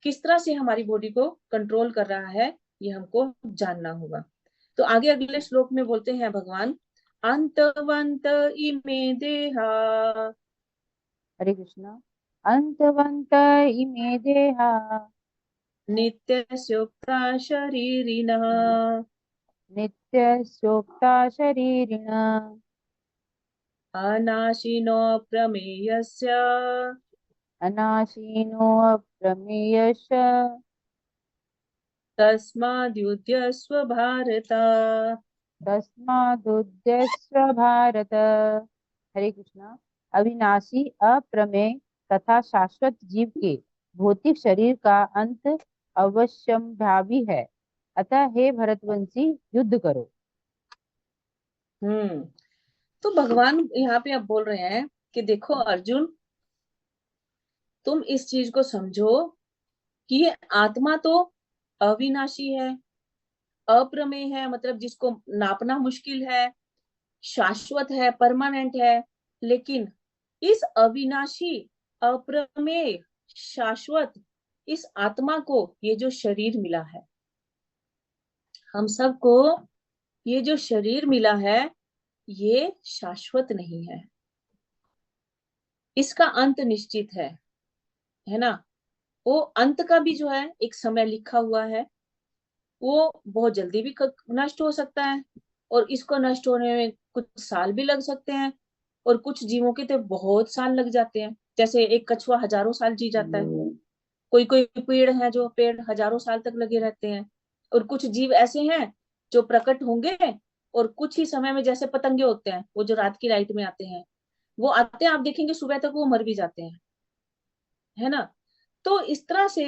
किस तरह से हमारी बॉडी को कंट्रोल कर रहा है, ये हमको जानना होगा। तो आगे अगले श्लोक में बोलते हैं भगवान, अंतवंत इमे देहा हरे कृष्णा। अंतवंत इमे देहा नित्यस्योक्ता शरीरिणः नित्यस्योक्ता शरीरिण अनाशिनो प्रमेयस्य अनाशीनो अप्रमेयश्च तस्माद्युध्यस्व भारत। तस्मादुद्यस्व भारत। हरे कृष्णा। अविनाशी, अप्रमेय तथा शाश्वत जीव के भौतिक शरीर का अंत अवश्यंभावी है। अतः हे भरतवंशी, युद्ध करो। हम्म। तो भगवान यहाँ पे अब बोल रहे हैं कि देखो अर्जुन, तुम इस चीज को समझो कि ये आत्मा तो अविनाशी है, अप्रमेय है, मतलब जिसको नापना मुश्किल है, शाश्वत है, परमानेंट है। लेकिन इस अविनाशी, अप्रमेय, शाश्वत इस आत्मा को ये जो शरीर मिला है, हम सबको ये जो शरीर मिला है, ये शाश्वत नहीं है, इसका अंत निश्चित है ना। वो अंत का भी जो है एक समय लिखा हुआ है, वो बहुत जल्दी भी नष्ट हो सकता है, और इसको नष्ट होने में कुछ साल भी लग सकते हैं, और कुछ जीवों के तो बहुत साल लग जाते हैं। जैसे एक कछुआ हजारों साल जी जाता है, कोई कोई पेड़ है जो पेड़ हजारों साल तक लगे रहते हैं, और कुछ जीव ऐसे हैं जो प्रकट होंगे और कुछ ही समय में, जैसे पतंगे होते हैं वो जो रात की लाइट में आते हैं, वो आते हैं, आप देखेंगे सुबह तक वो मर भी जाते हैं, है ना। तो इस तरह से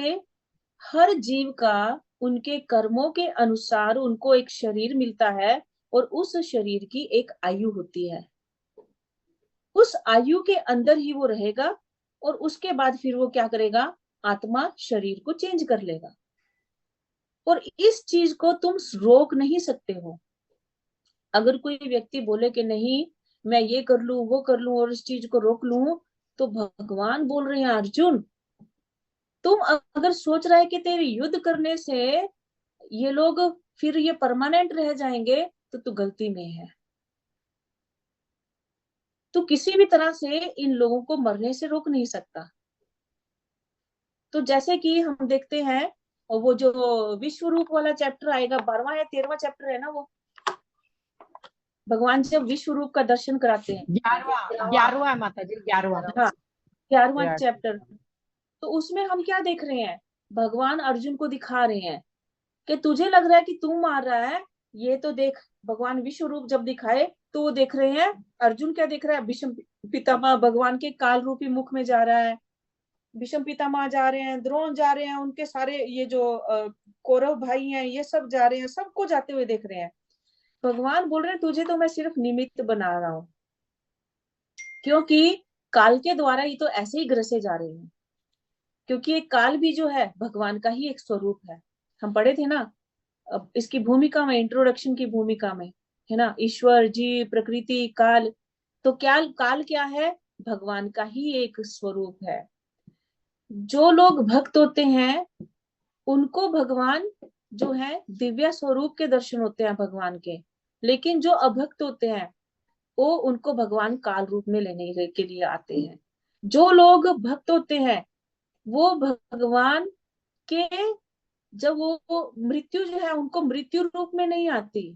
हर जीव का उनके कर्मों के अनुसार उनको एक शरीर मिलता है, और उस शरीर की एक आयु होती है, उस आयु के अंदर ही वो रहेगा, और उसके बाद फिर वो क्या करेगा, आत्मा शरीर को चेंज कर लेगा। और इस चीज को तुम रोक नहीं सकते हो। अगर कोई व्यक्ति बोले कि नहीं मैं ये कर लूं वो कर लूं और इस चीज को रोक लूं, तो भगवान बोल रहे हैं अर्जुन, तुम अगर सोच रहा है कि तेरे युद्ध करने से ये लोग फिर ये परमानेंट रह जाएंगे, तो तू गलती में है। तू किसी भी तरह से इन लोगों को मरने से रोक नहीं सकता। तो जैसे कि हम देखते हैं, और वो जो विश्व रूप वाला चैप्टर आएगा, 12वां या 13वां चैप्टर है ना वो, भगवान जब विश्व रूप का दर्शन कराते हैं, 11वां 11वां है माता जी, 11वां। हाँ 11वां विराट। चैप्टर, तो उसमें हम क्या देख रहे हैं, भगवान अर्जुन को दिखा रहे हैं कि तुझे लग रहा है कि तू मार रहा है, ये तो देख। भगवान विश्व रूप जब दिखाए तो वो देख रहे हैं, अर्जुन क्या देख रहा है, भीष्म पितामह भगवान के काल रूपी मुख में जा रहा है, भीष्म पितामह जा रहे हैं, द्रोण जा रहे हैं, उनके सारे ये जो कौरव भाई हैं ये सब जा रहे हैं, सबको जाते हुए देख रहे हैं। भगवान बोल रहे हैं तुझे तो मैं सिर्फ निमित्त बना रहा हूँ, क्योंकि काल के द्वारा ये तो ऐसे ही ग्रसे जा रहे हैं, क्योंकि ये काल भी जो है भगवान का ही एक स्वरूप है। हम पढ़े थे ना, अब इसकी भूमिका में, इंट्रोडक्शन की भूमिका में, है ना, ईश्वर जी प्रकृति काल। तो क्या काल क्या है, भगवान का ही एक स्वरूप है। जो लोग भक्त होते हैं उनको भगवान जो है दिव्य स्वरूप के दर्शन होते हैं भगवान के। लेकिन जो अभक्त होते हैं वो उनको भगवान काल रूप में लेने के लिए आते हैं। जो लोग भक्त होते हैं वो भगवान के, जब वो मृत्यु जो है उनको मृत्यु रूप में नहीं आती,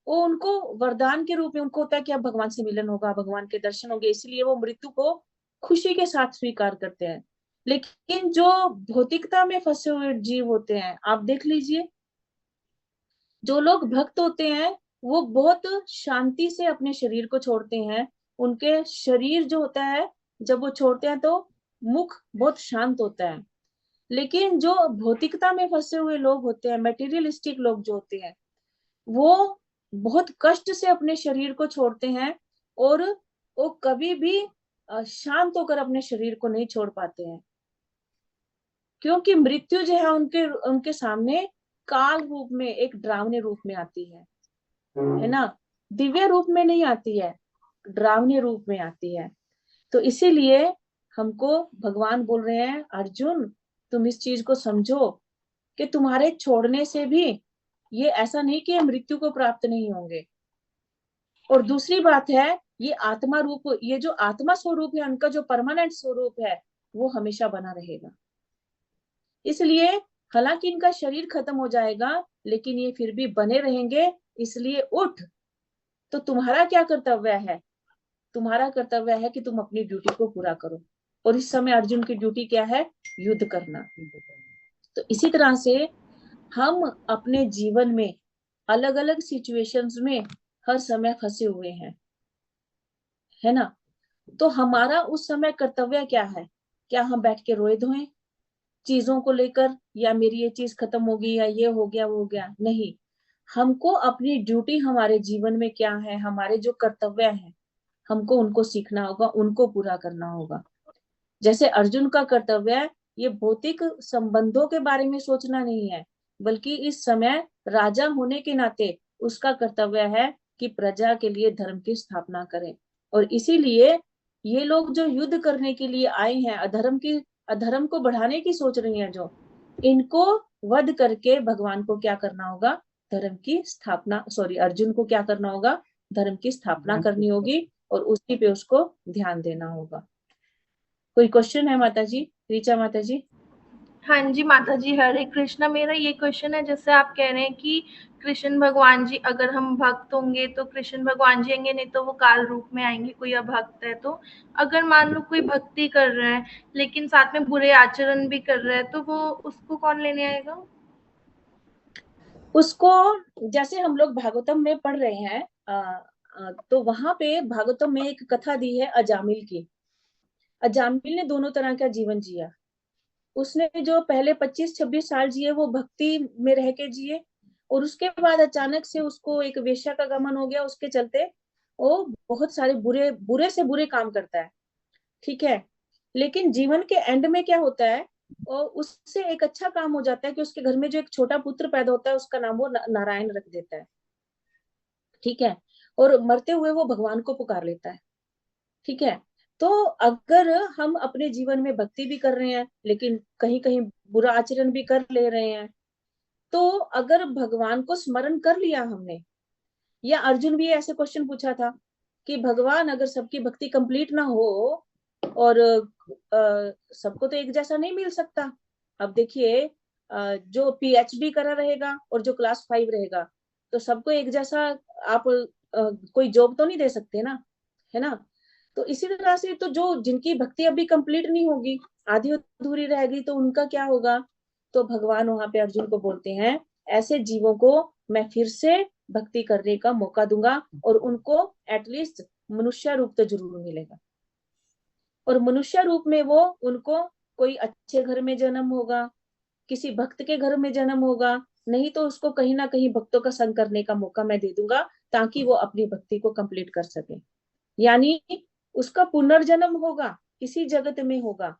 वो उनको वरदान के रूप में उनको होता है कि अब भगवान से मिलन होगा, भगवान के दर्शन होंगे, इसलिए वो मृत्यु को खुशी के साथ स्वीकार करते हैं। लेकिन जो भौतिकता में फंसे हुए जीव होते हैं, आप देख लीजिए, जो लोग भक्त होते हैं वो बहुत शांति से अपने शरीर को छोड़ते हैं। उनके शरीर जो होता है जब वो छोड़ते हैं तो मुख बहुत शांत होता है। लेकिन जो भौतिकता में फंसे हुए लोग होते हैं, मेटीरियलिस्टिक लोग जो होते हैं, वो बहुत कष्ट से अपने शरीर को छोड़ते हैं, और वो कभी भी शांत होकर अपने शरीर को नहीं छोड़ पाते हैं, क्योंकि मृत्यु जो है उनके उनके सामने काल रूप में, एक डरावने रूप में आती है ना, दिव्य रूप में नहीं आती है, डरावने रूप में आती है। तो इसीलिए हमको भगवान बोल रहे हैं अर्जुन, तुम इस चीज को समझो कि तुम्हारे छोड़ने से भी ये ऐसा नहीं कि मृत्यु को प्राप्त नहीं होंगे। और दूसरी बात है, ये आत्मा रूप, ये जो आत्मा स्वरूप है उनका जो परमानेंट स्वरूप है वो हमेशा बना रहेगा। इसलिए हालांकि इनका शरीर खत्म हो जाएगा लेकिन ये फिर भी बने रहेंगे। इसलिए उठ। तो तुम्हारा क्या कर्तव्य है, तुम्हारा कर्तव्य है कि तुम अपनी ड्यूटी को पूरा करो। और इस समय अर्जुन की ड्यूटी क्या है, युद्ध करना। तो इसी तरह से हम अपने जीवन में अलग अलग सिचुएशंस में हर समय फंसे हुए हैं, है ना। तो हमारा उस समय कर्तव्य क्या है, क्या हम बैठ के रोए धोएं, चीजों को लेकर, या मेरी ये चीज खत्म होगी, या ये हो गया वो हो गया, नहीं। हमको अपनी ड्यूटी, हमारे जीवन में क्या है, हमारे जो कर्तव्य है, हमको उनको सीखना होगा, उनको पूरा करना होगा। जैसे अर्जुन का कर्तव्य है, ये भौतिक संबंधों के बारे में सोचना नहीं है, बल्कि इस समय राजा होने के नाते उसका कर्तव्य है कि प्रजा के लिए धर्म की स्थापना करें। और इसीलिए ये लोग जो युद्ध करने के लिए आए हैं, अधर्म को बढ़ाने की सोच रही हैं, जो इनको वध करके भगवान को क्या करना होगा, धर्म की स्थापना, सॉरी, अर्जुन को क्या करना होगा, धर्म की स्थापना करनी होगी, और उसी पे उसको ध्यान देना होगा। कोई क्वेश्चन है माता जी, ऋचा माता जी? हाँ जी माता जी, हरे कृष्णा। मेरा ये क्वेश्चन है, जैसे आप कह रहे हैं कि कृष्ण भगवान जी, अगर हम भक्त होंगे तो कृष्ण भगवान जी आएंगे, नहीं तो वो काल रूप में आएंगे, कोई अभक्त है तो। अगर मान लो कोई भक्ति कर रहा है लेकिन साथ में बुरे आचरण भी कर रहा है, तो वो उसको कौन लेने आएगा? उसको, जैसे हम लोग भागवतम में पढ़ रहे हैं, तो वहां पे भागवतम में एक कथा दी है अजामिल की। अजामिल ने दोनों तरह का जीवन जिया। उसने जो पहले 25-26 साल जिए वो भक्ति में रह के जिए, और उसके बाद अचानक से उसको एक वेश्या का गमन हो गया, उसके चलते वो बहुत सारे बुरे बुरे से बुरे काम करता है। ठीक है, लेकिन जीवन के एंड में क्या होता है, और उससे एक अच्छा काम हो जाता है कि उसके घर में जो एक छोटा पुत्र पैदा होता है, उसका नाम वो नारायण रख देता है। ठीक है, और मरते हुए वो भगवान को पुकार लेता है। ठीक है, तो अगर हम अपने जीवन में भक्ति भी कर रहे हैं, लेकिन कहीं कहीं बुरा आचरण भी कर ले रहे हैं, तो अगर भगवान को स्मरण कर लिया हमने, या अर्जुन भी ऐसे क्वेश्चन पूछा था कि भगवान, अगर सबकी भक्ति कंप्लीट ना हो, और सबको तो एक जैसा नहीं मिल सकता। अब देखिए, जो पीएचडी करा रहेगा और जो क्लास 5 रहेगा, तो सबको एक जैसा आप कोई जॉब तो नहीं दे सकते ना, है ना? तो इसी तरह से, तो जो जिनकी भक्ति अभी कंप्लीट नहीं होगी, आधी अधूरी रहेगी, तो उनका क्या होगा? तो भगवान वहां पे अर्जुन को बोलते हैं, ऐसे जीवों को मैं फिर से भक्ति करने का मौका दूंगा, और उनको एटलीस्ट मनुष्य रूप तो जरूर मिलेगा। और मनुष्य रूप में वो उनको कोई अच्छे घर में जन्म होगा, किसी भक्त के घर में जन्म होगा, नहीं तो उसको कहीं ना कहीं भक्तों का संग करने का मौका मैं दे दूंगा, ताकि वो अपनी भक्ति को कंप्लीट कर सके। यानी उसका पुनर्जन्म होगा, किसी जगत में होगा,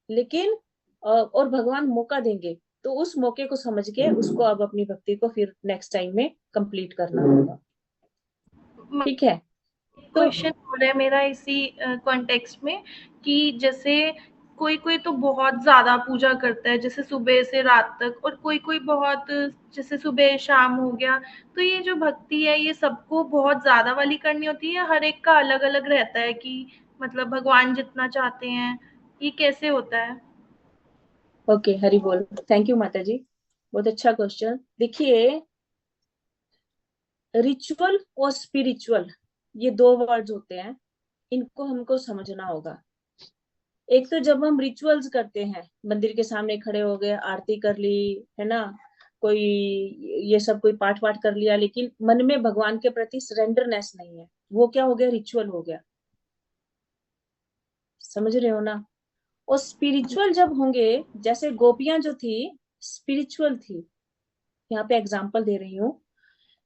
लेकिन और भगवान मौका देंगे, तो उस मौके को समझ के उसको अब अपनी भक्ति को फिर नेक्स्ट टाइम में कंप्लीट करना होगा। ठीक है, तो क्वेश्चन हो रहा है मेरा इसी कॉन्टेक्स्ट में, कि जैसे कोई कोई तो बहुत ज्यादा पूजा करता है, जैसे सुबह से रात तक, और कोई कोई बहुत, जैसे सुबह शाम हो गया। तो ये जो भक्ति है, ये सबको बहुत ज्यादा वाली करनी होती है, या हर एक का अलग अलग रहता है कि मतलब भगवान जितना चाहते हैं, ये कैसे होता है? ओके, हरि बोल। थैंक यू माता जी, बहुत अच्छा क्वेश्चन। देखिए, रिचुअल और स्पिरिचुअल, ये दो वर्ड्स होते हैं, इनको हमको समझना होगा। एक तो जब हम रिचुअल्स करते हैं, मंदिर के सामने खड़े हो गए, आरती कर ली, है ना, कोई ये सब कोई पाठ वाठ कर लिया, लेकिन मन में भगवान के प्रति सरेंडरनेस नहीं है, वो क्या हो गया, रिचुअल हो गया। समझ रहे हो ना? और स्पिरिचुअल जब होंगे, जैसे गोपियां जो थी, स्पिरिचुअल थी, यहाँ पे एग्जाम्पल दे रही हूँ।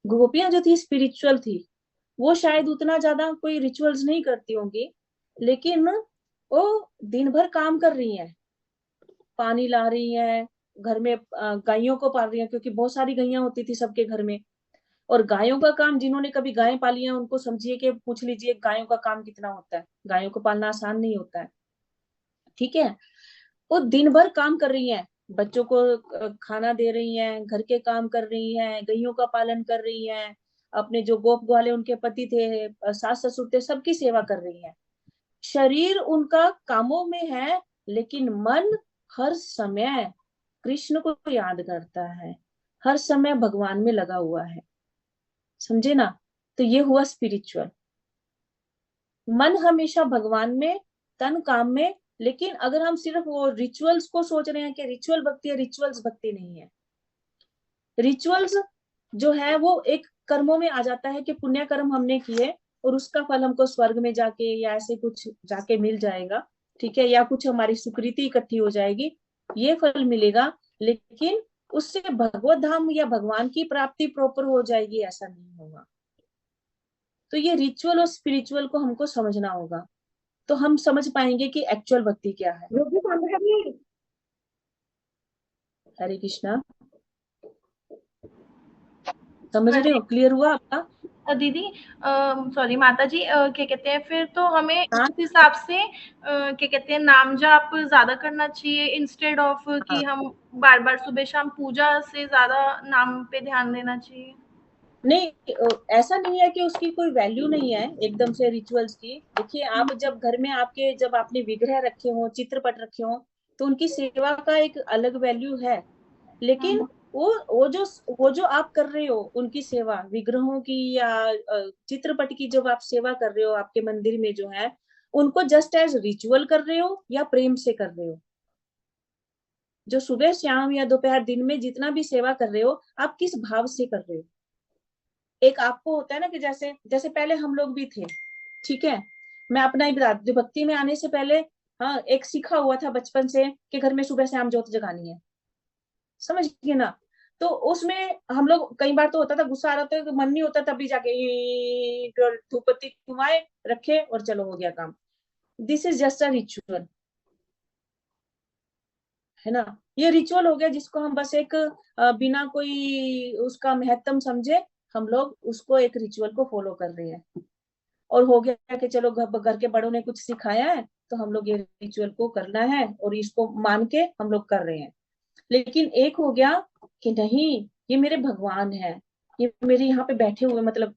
गोपियां जो थी स्पिरिचुअल थी, वो शायद उतना ज्यादा कोई रिचुअल्स नहीं करती होंगी, लेकिन वो दिन भर काम कर रही हैं, पानी ला रही हैं, घर में गायों को पाल रही हैं, क्योंकि बहुत सारी गैया होती थी सबके घर में। और गायों का काम, जिन्होंने कभी गायें पाली हैं उनको समझिए कि पूछ लीजिए गायों का काम कितना होता है। गायों को पालना आसान नहीं होता है। ठीक है, वो दिन भर काम कर रही हैं, बच्चों को खाना दे रही हैं, घर के काम कर रही हैं, गैयों का पालन कर रही हैं, अपने जो गोप ग्वाले उनके पति थे, सास ससुर थे, सबकी सेवा कर रही हैं। शरीर उनका कामों में है, लेकिन मन हर समय कृष्ण को याद करता है, हर समय भगवान में लगा हुआ है। समझे ना? तो ये हुआ स्पिरिचुअल। मन हमेशा भगवान में, तन काम में। लेकिन अगर हम सिर्फ वो रिचुअल्स को सोच रहे हैं कि रिचुअल भक्ति है, रिचुअल्स भक्ति नहीं है। रिचुअल्स जो है वो एक कर्मों में आ जाता है कि पुण्य कर्म हमने किए और उसका फल हमको स्वर्ग में जाके या ऐसे कुछ जाके मिल जाएगा। ठीक है, या कुछ हमारी सुकृति इकट्ठी हो जाएगी, ये फल मिलेगा, लेकिन उससे भगवत धाम या भगवान की प्राप्ति प्रॉपर हो जाएगी ऐसा नहीं होगा। तो ये रिचुअल और स्पिरिचुअल को हमको समझना होगा, तो हम समझ पाएंगे कि एक्चुअल भक्ति क्या है। हरे कृष्णा, समझ रहे हो? क्लियर हुआ आपका? दीदी सॉरी माता जी, क्या कहते हैं, फिर तो हमें हाँ उस हिसाब से क्या कहते हैं नाम जाप ज्यादा करना चाहिए इंस्टेड ऑफ हाँ। कि हम बार बार सुबह शाम पूजा से ज्यादा नाम पे ध्यान देना चाहिए। नहीं, ऐसा नहीं है कि उसकी कोई वैल्यू नहीं है एकदम से रिचुअल्स की। देखिए, आप जब घर में आपके जब आपने विग्रह रखे हो, चित्रपट रखे हो, तो उनकी सेवा का एक अलग वैल्यू है। लेकिन वो जो आप कर रहे हो उनकी सेवा, विग्रहों की या चित्रपट की, जब आप सेवा कर रहे हो आपके मंदिर में जो है, उनको जस्ट एज रिचुअल कर रहे हो या प्रेम से कर रहे हो? जो सुबह शाम या दोपहर दिन में जितना भी सेवा कर रहे हो, आप किस भाव से कर रहे हो? एक आपको होता है ना कि जैसे जैसे पहले हम लोग भी थे, ठीक है, मैं अपना ही बता देती हूँ, भक्ति में आने से पहले, हाँ, एक सीखा हुआ था बचपन से कि घर में सुबह शाम ज्योत जगानी है, समझ गए ना? तो उसमें हम लोग कई बार तो होता था, गुस्सा आ रहा था, मन नहीं होता, तब भी जाके धूप बत्ती घुमाए, रखे और चलो हो गया काम। This is just a ritual, है ना? ये रिचुअल हो गया जिसको हम बस एक बिना कोई उसका महत्व समझे, हम लोग उसको एक रिचुअल को फॉलो कर रहे हैं। और हो गया कि चलो घर के बड़ों ने कुछ सिखाया है, तो हम लोग ये रिचुअल को करना है और इसको मान के हम लोग कर रहे हैं। लेकिन एक हो गया कि नहीं, ये मेरे भगवान है, ये मेरे यहाँ पे बैठे हुए, मतलब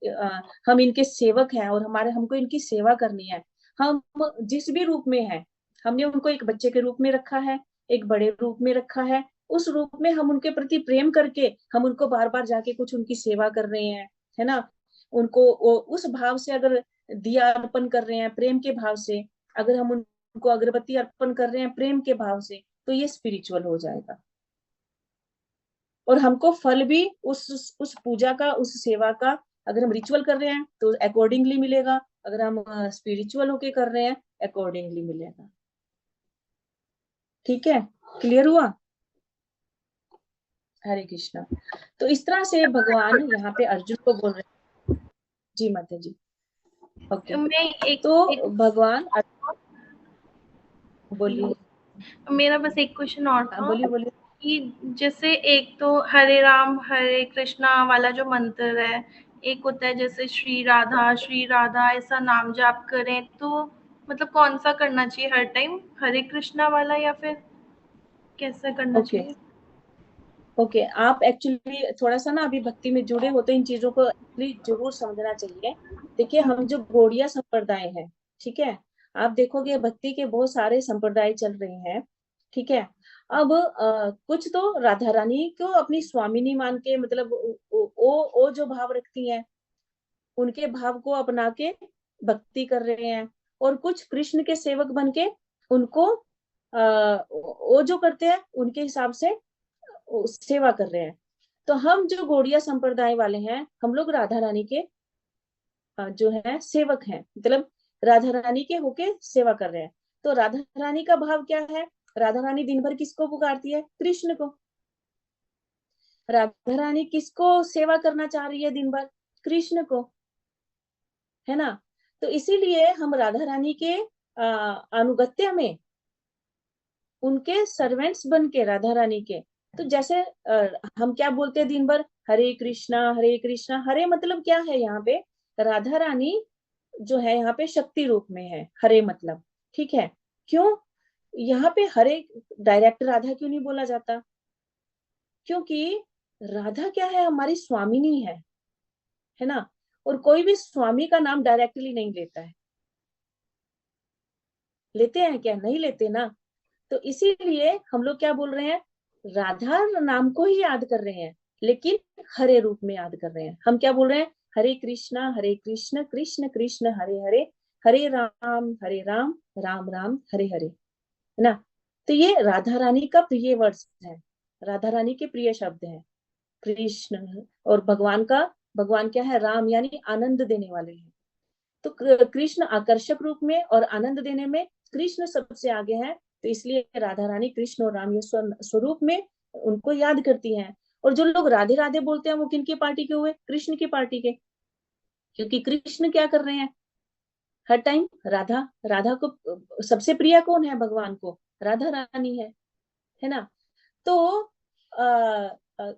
हम इनके सेवक हैं और हमारे हमको इनकी सेवा करनी है। हम जिस भी रूप में है, हमने उनको एक बच्चे के रूप में रखा है, एक बड़े रूप में रखा है, उस रूप में हम उनके प्रति प्रेम करके हम उनको बार बार जाके कुछ उनकी सेवा कर रहे हैं, है ना? उनको उस भाव से अगर दिया अर्पण कर रहे हैं, प्रेम के भाव से, अगर हम उनको अगरबत्ती अर्पण कर रहे हैं प्रेम के भाव से, तो ये स्पिरिचुअल हो जाएगा। और हमको फल भी उस पूजा का, उस सेवा का, अगर हम रिचुअल कर रहे हैं तो अकॉर्डिंगली मिलेगा, अगर हम स्पिरिचुअल होके कर रहे हैं अकॉर्डिंगली मिलेगा। ठीक है, क्लियर हुआ? हरे कृष्णा। तो इस तरह से भगवान यहाँ पे अर्जुन को बोल रहे हैं। जी माता जी। ओके, मैं एक तो भगवान बोलिए। मेरा बस एक क्वेश्चन और था बोलिए बोलिए। कि जैसे एक तो हरे राम हरे कृष्णा वाला जो मंत्र है, एक होता है जैसे श्री राधा ऐसा नाम जाप करें, तो मतलब कौन सा करना चाहिए हर टाइम, हरे कृष्णा वाला या फिर कैसे करना ओके चाहिए? ओके, आप एक्चुअली थोड़ा सा ना अभी भक्ति में जुड़े हो, तो इन चीजों को एक्चुअली जरूर समझना चाहिए। देखिए, हम जो गौड़िया संप्रदाय है, ठीक है, आप देखोगे भक्ति के बहुत सारे संप्रदाय चल रहे हैं, ठीक है। अब कुछ तो राधा रानी को अपनी स्वामिनी मान के, मतलब वो जो भाव रखती हैं, उनके भाव को अपना के भक्ति कर रहे हैं। और कुछ कृष्ण के सेवक बन के उनको वो जो करते हैं उनके हिसाब से सेवा कर रहे हैं। तो हम जो गौड़िया संप्रदाय वाले हैं, हम लोग राधा रानी के जो है सेवक हैं, मतलब राधा रानी के होके सेवा कर रहे हैं। तो राधा रानी का भाव क्या है? राधा रानी दिन भर किसको पुकारती है? कृष्ण को। राधा रानी किसको सेवा करना चाह रही है दिन भर? कृष्ण को, है ना? तो इसीलिए हम राधा रानी के अनुगत्य में, उनके सर्वेंट्स बन के राधा रानी के, तो जैसे हम क्या बोलते हैं दिन भर? हरे कृष्णा हरे कृष्णा। हरे मतलब क्या है यहाँ पे? राधा रानी जो है यहाँ पे शक्ति रूप में है, हरे मतलब, ठीक है। क्यों यहाँ पे हरे डायरेक्ट राधा क्यों नहीं बोला जाता? क्योंकि राधा क्या है? हमारी स्वामिनी है ना? और कोई भी स्वामी का नाम डायरेक्टली नहीं लेता है। लेते हैं क्या? नहीं लेते ना। तो इसीलिए हम लोग क्या बोल रहे हैं? राधा नाम को ही याद कर रहे हैं, लेकिन हरे रूप में याद कर रहे हैं। हम क्या बोल रहे हैं? हरे कृष्ण कृष्ण कृष्ण हरे हरे, हरे राम राम राम हरे हरे, है ना? तो ये राधा रानी का प्रिय वर्ड्स है, राधा रानी के प्रिय शब्द हैं कृष्ण। और भगवान क्या है? राम, यानी आनंद देने वाले हैं। तो कृष्ण आकर्षक रूप में और आनंद देने में कृष्ण सबसे आगे है। तो इसलिए राधा रानी कृष्ण और राम ये स्वरूप में उनको याद करती हैं। और जो लोग राधे राधे बोलते हैं वो किनकी पार्टी के हुए? कृष्ण की पार्टी के। क्योंकि कृष्ण क्या कर रहे हैं हर टाइम? राधा राधा को सबसे प्रिय कौन है भगवान को? राधा रानी है ना। तो आ, आ,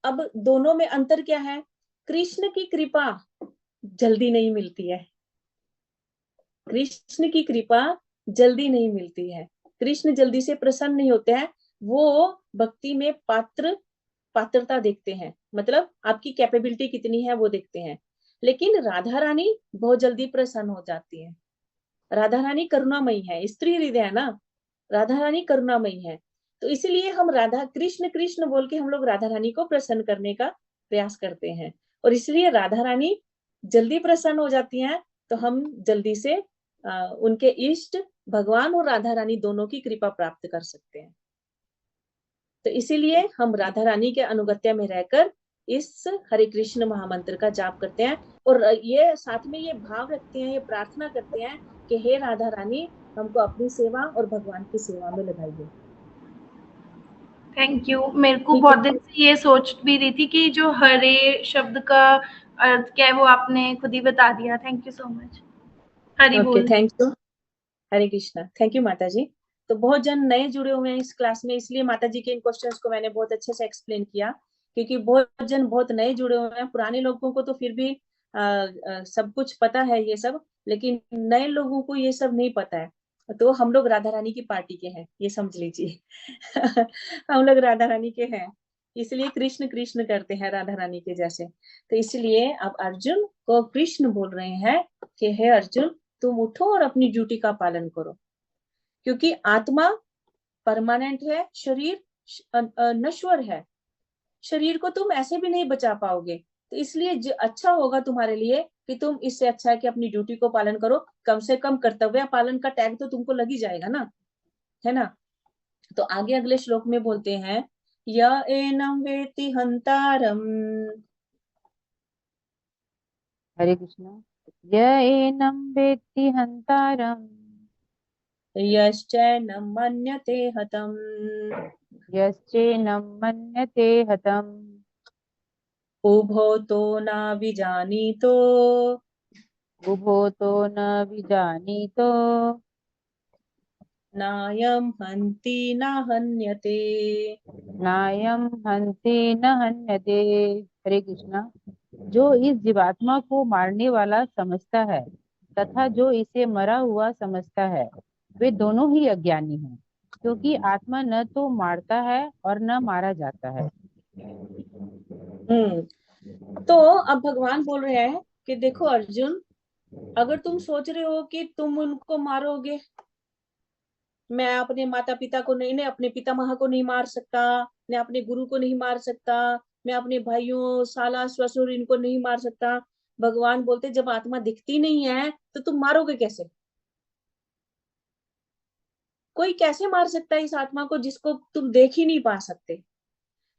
अब दोनों में अंतर क्या है? कृष्ण की कृपा जल्दी नहीं मिलती है, कृष्ण की कृपा जल्दी नहीं मिलती है, कृष्ण जल्दी से प्रसन्न नहीं होते हैं। वो भक्ति में पात्रता देखते हैं, मतलब आपकी कैपेबिलिटी कितनी है वो देखते हैं। लेकिन राधा रानी बहुत जल्दी प्रसन्न हो जाती है। राधा रानी करुणामयी है, स्त्री हृदय है ना, राधा रानी करुणामयी है। तो इसीलिए हम राधा कृष्ण कृष्ण बोल के हम लोग राधा रानी को प्रसन्न करने का प्रयास करते हैं, और इसलिए राधा रानी जल्दी प्रसन्न हो जाती हैं। तो हम जल्दी से उनके इष्ट भगवान और राधा रानी दोनों की कृपा प्राप्त कर सकते हैं। तो इसीलिए हम राधा रानी के अनुगत्य में रहकर इस हरे कृष्ण महामंत्र का जाप करते हैं, और ये साथ में ये भाव रखते हैं, ये प्रार्थना करते हैं कि हे राधा रानी हमको अपनी सेवा और भगवान की सेवा में लगाइए। Thank you. मेरे को ठीक बहुत है। दिन से ये सोच भी रही थी कि जो हरे शब्द का अर्थ क्या है वो आपने खुद ही बता दिया। Thank you so much. Hari okay, बोल। Thank you. Hare Krishna. Thank you माता जी। तो बहुत जन नए जुड़े हुए हैं इस क्लास में, इसलिए माता जी के इन क्वेश्चंस को मैंने बहुत अच्छे से एक्सप्लेन किया, क्योंकि बहुत जन बहुत नए जुड़े हुए हैं। पुराने लोगों को तो फिर भी सब कुछ पता है ये सब, लेकिन नए लोगों को ये सब नहीं पता है। तो हम लोग राधा रानी की पार्टी के हैं, ये समझ लीजिए। हम लोग राधा रानी के हैं, इसलिए कृष्ण कृष्ण करते हैं राधा रानी के जैसे। तो इसलिए अब अर्जुन को कृष्ण बोल रहे हैं कि हे अर्जुन तुम उठो और अपनी ड्यूटी का पालन करो, क्योंकि आत्मा परमानेंट है, शरीर नश्वर है, शरीर को तुम ऐसे भी नहीं बचा पाओगे। तो इसलिए अच्छा होगा तुम्हारे लिए कि तुम इससे अच्छा है कि अपनी ड्यूटी को पालन करो। कम से कम कर्तव्य पालन का टैग तो तुमको लग ही जाएगा ना, है ना। तो आगे अगले श्लोक में बोलते हैं य एनम वेति हंतारम। हरे कृष्णा। य एनं वेत्ति हन्तारम् यश्चैनं मन्यते हतम्। यश्चैनं मन्यते हतम् उभो तो न विजानीतो। उभोतो न विजानीतो नायं हन्ति न हन्यते। नायं हन्ति न हन्यते। हरे कृष्णा। जो इस जीवात्मा को मारने वाला समझता है तथा जो इसे मरा हुआ समझता है वे दोनों ही अज्ञानी हैं, क्योंकि आत्मा न तो मारता है और न मारा जाता है। तो अब भगवान बोल रहे हैं कि देखो अर्जुन, अगर तुम सोच रहे हो कि तुम उनको मारोगे, मैं अपने माता पिता को नहीं, अपने पितामह को नहीं मार सकता, मैं अपने गुरु को नहीं मार सकता, मैं अपने भाइयों साला ससुर इनको नहीं मार सकता। भगवान बोलते जब आत्मा दिखती नहीं है तो तुम मारोगे कैसे? कोई कैसे मार सकता है इस आत्मा को जिसको तुम देख ही नहीं पा सकते?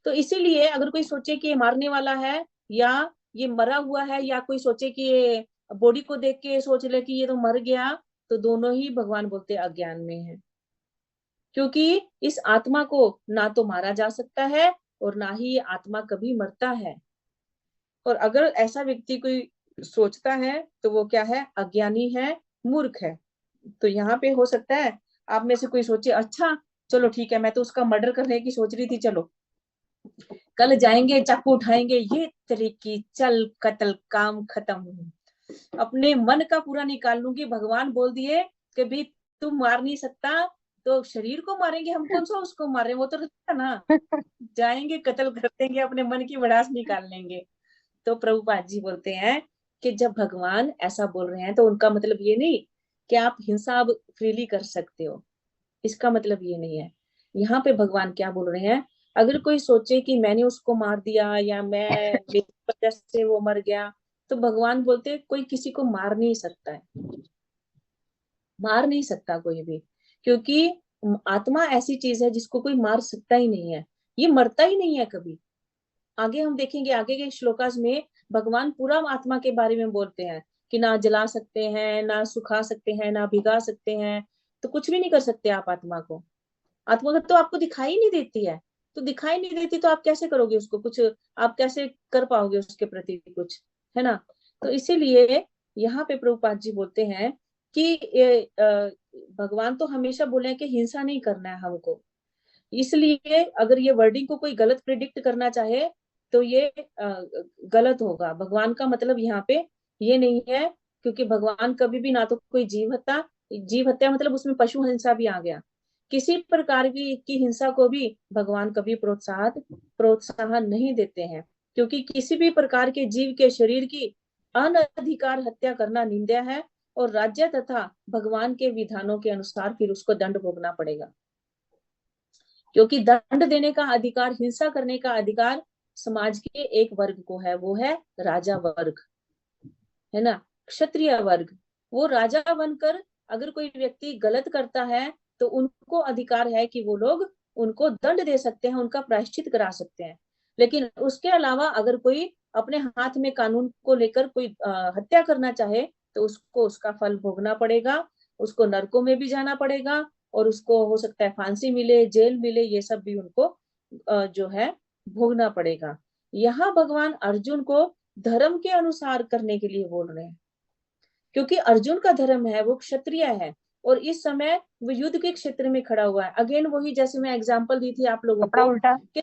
तो इसीलिए अगर कोई सोचे कि ये मारने वाला है या ये मरा हुआ है, या कोई सोचे कि ये बॉडी को देख के सोच ले कि ये तो मर गया, तो दोनों ही भगवान बोलते अज्ञान में है। क्योंकि इस आत्मा को ना तो मारा जा सकता है और ना ही ये आत्मा कभी मरता है। और अगर ऐसा व्यक्ति कोई सोचता है तो वो क्या है? अज्ञानी है, मूर्ख है। तो यहाँ पे हो सकता है आप में से कोई सोचे अच्छा चलो ठीक है, मैं तो उसका मर्डर करने की सोच रही थी, चलो कल जाएंगे चाकू उठाएंगे, ये तरीके चल कत्ल काम खत्म, अपने मन का पूरा निकाल लूंगी। भगवान बोल दिए कि भी तुम मार नहीं सकता, तो शरीर को मारेंगे हम, कौन सा उसको मार रहे हैं, वो तो रहता ना, जाएंगे कत्ल कर देंगे, अपने मन की भड़ास निकाल लेंगे। तो प्रभुपाद जी बोलते हैं कि जब भगवान ऐसा बोल रहे हैं तो उनका मतलब ये नहीं कि आप हिंसा अब फ्रीली कर सकते हो, इसका मतलब ये नहीं है। यहाँ पे भगवान क्या बोल रहे हैं, अगर कोई सोचे कि मैंने उसको मार दिया या मैं मेरी वजह से वो मर गया, तो भगवान बोलते कोई किसी को मार नहीं सकता है, मार नहीं सकता कोई भी, क्योंकि आत्मा ऐसी चीज है जिसको कोई मार सकता ही नहीं है, ये मरता ही नहीं है कभी। आगे हम देखेंगे आगे के श्लोकास में भगवान पूरा आत्मा के बारे में बोलते हैं कि ना जला सकते हैं, ना सुखा सकते हैं, ना भिगा सकते हैं, तो कुछ भी नहीं कर सकते आप आत्मा को। आत्मा तो आपको दिखाई नहीं देती है, तो दिखाई नहीं देती तो आप कैसे करोगे उसको कुछ, आप कैसे कर पाओगे उसके प्रति कुछ, है ना। तो इसीलिए यहाँ पे प्रभुपाद जी बोलते हैं कि भगवान तो हमेशा बोले हैं कि हिंसा नहीं करना है हमको। इसलिए अगर ये वर्डिंग को कोई गलत प्रिडिक्ट करना चाहे तो ये गलत होगा। भगवान का मतलब यहाँ पे ये नहीं है, क्योंकि भगवान कभी भी ना तो कोई जीव हत्या मतलब उसमें पशु हिंसा भी आ गया, किसी प्रकार की हिंसा को भी भगवान कभी प्रोत्साहन नहीं देते हैं, क्योंकि किसी भी प्रकार के जीव के शरीर की अनधिकार हत्या करना निंदा है, और राज्य तथा भगवान के विधानों के अनुसार फिर उसको दंड भोगना पड़ेगा। क्योंकि दंड देने का अधिकार, हिंसा करने का अधिकार समाज के एक वर्ग को है, वो है राजा वर्ग, है ना, क्षत्रिय वर्ग। वो राजा बनकर अगर कोई व्यक्ति गलत करता है तो उनको अधिकार है कि वो लोग उनको दंड दे सकते हैं, उनका प्रायश्चित करा सकते हैं। लेकिन उसके अलावा अगर कोई अपने हाथ में कानून को लेकर कोई हत्या करना चाहे तो उसको उसका फल भोगना पड़ेगा, उसको नरकों में भी जाना पड़ेगा, और उसको हो सकता है फांसी मिले, जेल मिले, ये सब भी उनको जो है भोगना पड़ेगा। यहाँ भगवान अर्जुन को धर्म के अनुसार करने के लिए बोल रहे हैं, क्योंकि अर्जुन का धर्म है, वो क्षत्रिय है, और इस समय वो युद्ध के क्षेत्र में खड़ा हुआ है। अगेन वही, जैसे मैं एग्जांपल दी थी आप लोगों कपड़ा को उल्टा। कि